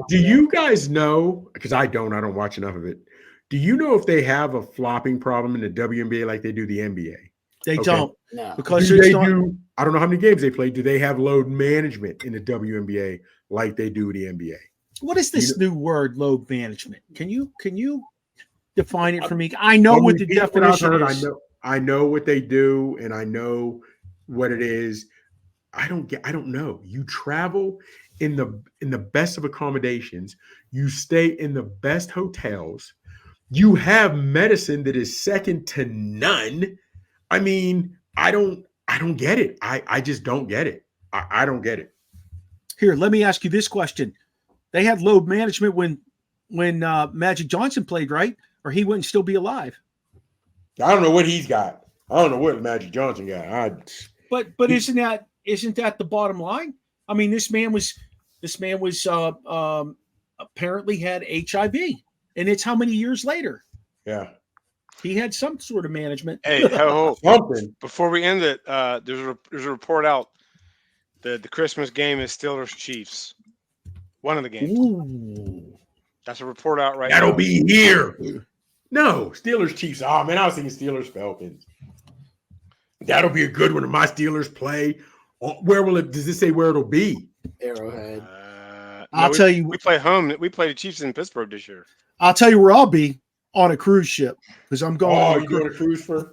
Do you guys know? Because I don't watch enough of it. Do you know if they have a flopping problem in the WNBA like they do the NBA? They don't. No. Because I don't know how many games they play. Do they have load management in the WNBA like they do the NBA? What is this new word, load management? Can you define it for me? I know what the definition is. I know what they do, and I know what it is. I don't know. You travel in the best of accommodations. You stay in the best hotels. You have medicine that is second to none. I mean, I don't get it. I just don't get it. I don't get it. Here, let me ask you this question. They had load management when Magic Johnson played, right? Or he wouldn't still be alive. I don't know what he's got. I don't know what Magic Johnson got. But isn't that the bottom line? I mean, this man was apparently had HIV, and it's how many years later? Yeah, he had some sort of management. Hey, something. Before we end it, there's a report out that the Christmas game is Steelers Chiefs. One of the games. Ooh. That's a report out right now. That'll be here. No, Steelers Chiefs. Oh man, I was thinking Steelers Falcons. That'll be a good one if my Steelers play. Where will it? Does it say where it'll be? Arrowhead. I'll tell you. We play home. We play the Chiefs in Pittsburgh this year. I'll tell you where I'll be, on a cruise ship, because I'm going. Oh, you doing a cruise for?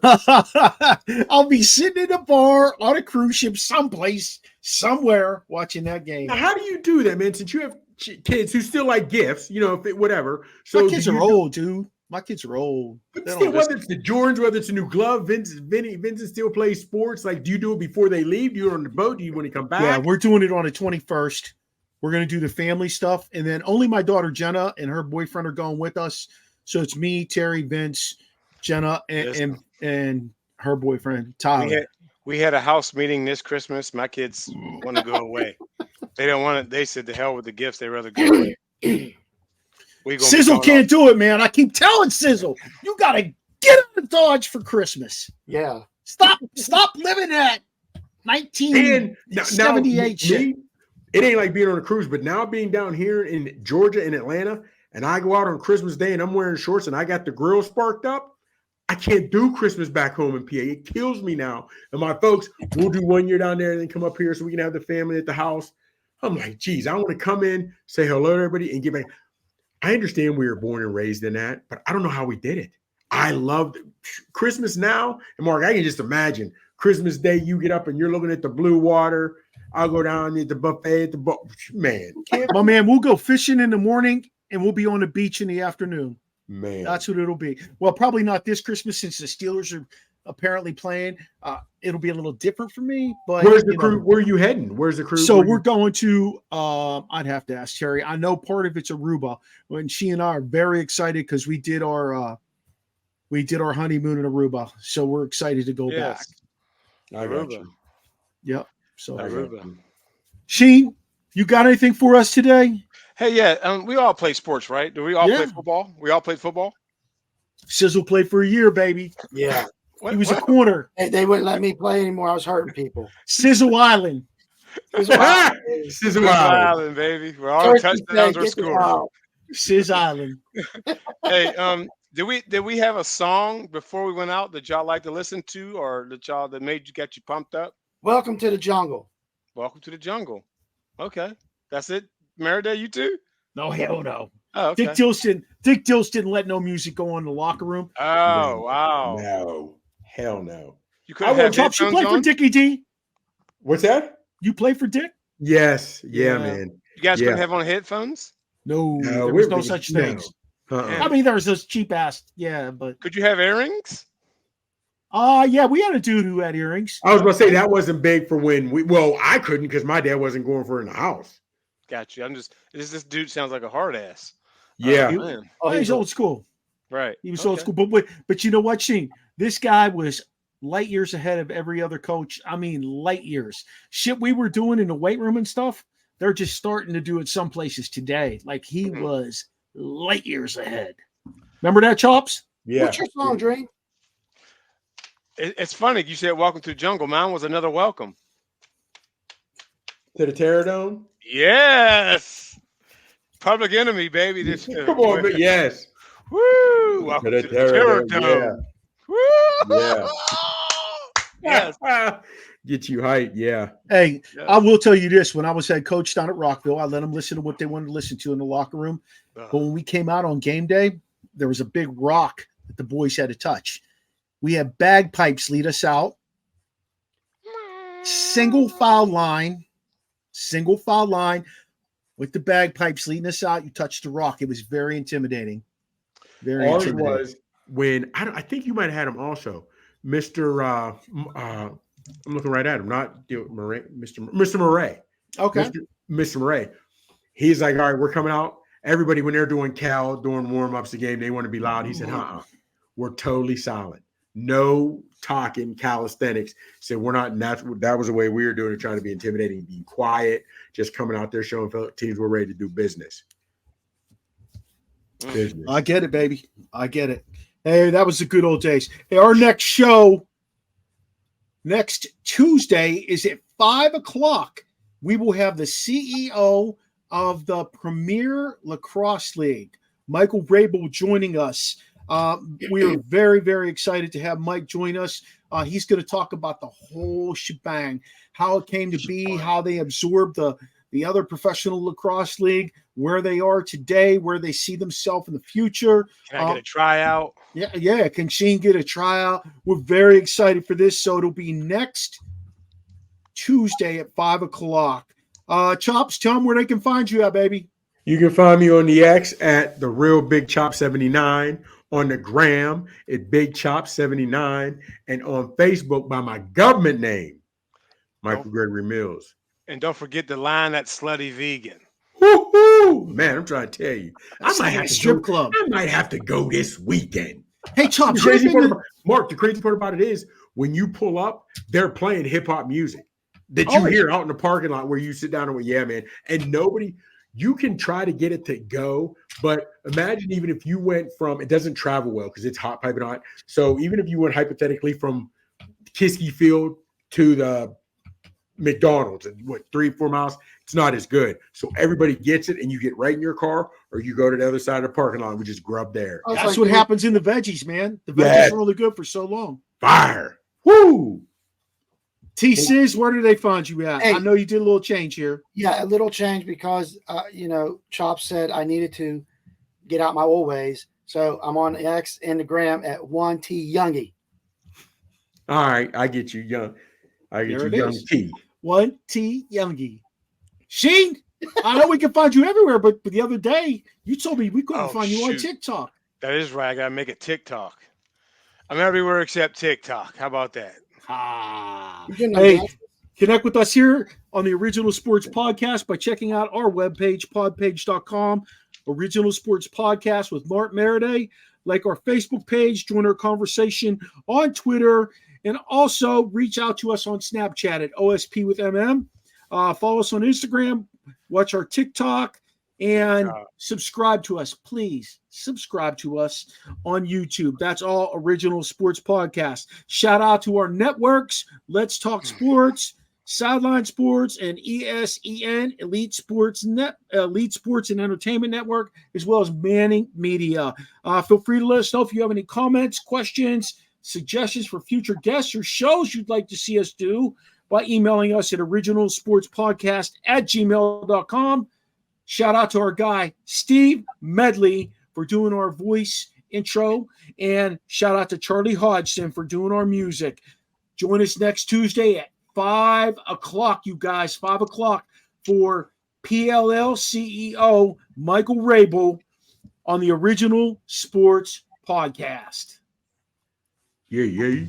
I'll be sitting in a bar on a cruise ship someplace, somewhere, watching that game. Now, how do you do that, man? Since you have kids who still like gifts, whatever. So my kids are old, dude. My kids are old. But still, whether it's the Jordans, whether it's a new glove, Vincent still plays sports. Like, do you do it before they leave? Do you do it on the boat? Do you want to come back? Yeah, we're doing it on the 21st. We're going to do the family stuff. And then only my daughter, Jenna, and her boyfriend are going with us. So it's me, Terry, Vince, Jenna, and her boyfriend, Tyler. We had a house meeting this Christmas. My kids want to go away. They don't want it. They said, the hell with the gifts. They'd rather go away. Sizzle can't do it, man. I keep telling Sizzle, you got to get out of Dodge for Yeah. Stop living that 1978 shit. It ain't like being on a cruise, but now being down here in Georgia and Atlanta, and I go out on Christmas Day and I'm wearing shorts and I got the grill sparked up, I can't do Christmas back home in PA. It kills me now. And my folks, we'll do 1 year down there and then come up here so we can have the family at the house. I'm like, geez, I want to come in, say hello to everybody, and get back. I understand we were born and raised in that, but I don't know how we did it. I loved Christmas now. And Mark, I can just imagine Christmas Day, you get up and you're looking at the blue water. I'll go down at the buffet at the man. My man, we'll go fishing in the morning and we'll be on the beach in the afternoon. Man, that's what it'll be. Well, probably not this Christmas since the Steelers are apparently playing. It'll be a little different for me. But where's the crew? Where are you heading? Where's the crew? So we're going to. I'd have to ask Terry. I know part of it's Aruba. When she and I are very excited because we did our honeymoon in Aruba, so we're excited to go back. I got you. Yep. So Aruba. Sheen, you got anything for us today? Hey, yeah, we all play sports, right? Do we all play football? We all played football? Sizzle played for a year, baby. Yeah. He was a corner. They wouldn't let me play anymore. I was hurting people. Sizzle Island. Sizzle Island, baby. Where all the touchdowns are scored. Sizz Island. Hey, did we have a song before we went out that y'all like to listen to or that got you pumped up? Welcome to the jungle. Welcome to the jungle. Okay. That's it. Maradei, you too? No, hell no. Oh, okay. Dick Dills didn't let no music go on in the locker room. Oh, wow. No. Hell no. You couldn't have Chops, you play for Dickie D? What's that? You play for Dick? Yes. Yeah, man. You guys couldn't have on headphones? No, there was no such things. I mean, there was those cheap ass, but could you have earrings? Yeah, we had a dude who had earrings. I was going to say that wasn't big for when I couldn't because my dad wasn't going for it in the house. Got you. This dude sounds like a hard ass. Yeah. He's old school. Right. He was old school. But you know what, Sheen? This guy was light years ahead of every other coach. I mean, light years. Shit we were doing in the weight room and stuff, they're just starting to do it some places today. Like he was light years ahead. Remember that, Chops? Yeah. What's your song, Dream? It's funny you said welcome to the jungle. Mine was another welcome. To the Terradome? Yes. Public Enemy, baby. This Come on, but yes. Woo! Welcome to the Terradome. Yeah. Woo! Yeah. Yes. Get you hyped, yeah. Hey, I will tell you this. When I was head coach down at Rockville, I let them listen to what they wanted to listen to in the locker room. But when we came out on game day, there was a big rock that the boys had to touch. We had bagpipes lead us out. Single file line with the bagpipes leading us out. You touched the rock. It was very intimidating. Ours was when I think you might have had him also, Mr. I'm looking right at him, not Murray, Mr. Murray. Okay, Mr. Murray. He's like, all right, we're coming out. Everybody, when they're doing doing warm-ups the game, they want to be loud. He said, we're totally silent. No talking calisthenics. Said we're not natural. That was the way we were doing it, trying to be intimidating, being quiet, just coming out there showing teams we're ready to do business. I get it, baby. I get it. Hey, that was the good old days. Hey, our next show next Tuesday is at 5:00. We will have the CEO of the Premier Lacrosse League, Michael Rabel, joining us. We are very, very excited to have Mike join us. He's going to talk about the whole shebang, how it came to be, how they absorbed the other professional lacrosse league, where they are today, where they see themselves in the future. Can I get a tryout? Yeah. Can Sheen get a tryout? We're very excited for this. So it'll be next Tuesday at 5:00. Chops, tell them where they can find you at, baby. You can find me on the X at the Real Big Chop 79, on the gram at Big Chop 79, and on Facebook by my government name, Michael Gregory Mills. And don't forget the line at Slutty Vegan. Woo-hoo! Man, I'm trying to tell you, I might have to go this weekend. Hey, Chops, Mark, the crazy part about it is when you pull up, they're playing hip hop music that you hear out in the parking lot where you sit down and go, yeah, man, and nobody. You can try to get it to go, but imagine even if you went from, it doesn't travel well because it's hot piping hot. So even if you went hypothetically from Kiski Field to the McDonald's and 3-4 miles. It's not as good. So everybody gets it, and you get right in your car, or you go to the other side of the parking lot and we just grub there. That's what happens in the veggies, man. The veggies are only good for so long. Fire. Woo! T-Sizz, where do they find you at? Hey, I know you did a little change here. Yeah, a little change because, Chop said I needed to get out my old ways. So I'm on X and the gram at 1T Youngie. All right, I get you, young. I get There you, it young T. 1T Youngie. Sheen, I know we can find you everywhere, but the other day you told me we couldn't find you on TikTok. That is right. I gotta make it TikTok. I'm everywhere except TikTok. How about that? Hey, connect with us here on the Original Sports Podcast by checking out our webpage, podpage.com, Original Sports Podcast with Mark Maradei. Like our Facebook page, join our conversation on Twitter, and also reach out to us on Snapchat at OSP with MM. Follow us on Instagram, watch our TikTok, and subscribe to us. Please subscribe to us on YouTube. That's all Original Sports Podcast. Shout out to our networks, Let's Talk Sports, Sideline Sports, and ESEN, Elite Sports and Entertainment Network, as well as Manning Media. Feel free to let us know if you have any comments, questions, suggestions for future guests or shows you'd like to see us do by emailing us at originalsportspodcast@gmail.com. Shout out to our guy, Steve Medley, for doing our voice intro. And shout out to Charlie Hodgson for doing our music. Join us next Tuesday at 5 o'clock, you guys, 5 o'clock for PLL CEO Michael Rabel on the Original Sports Podcast. Yeah.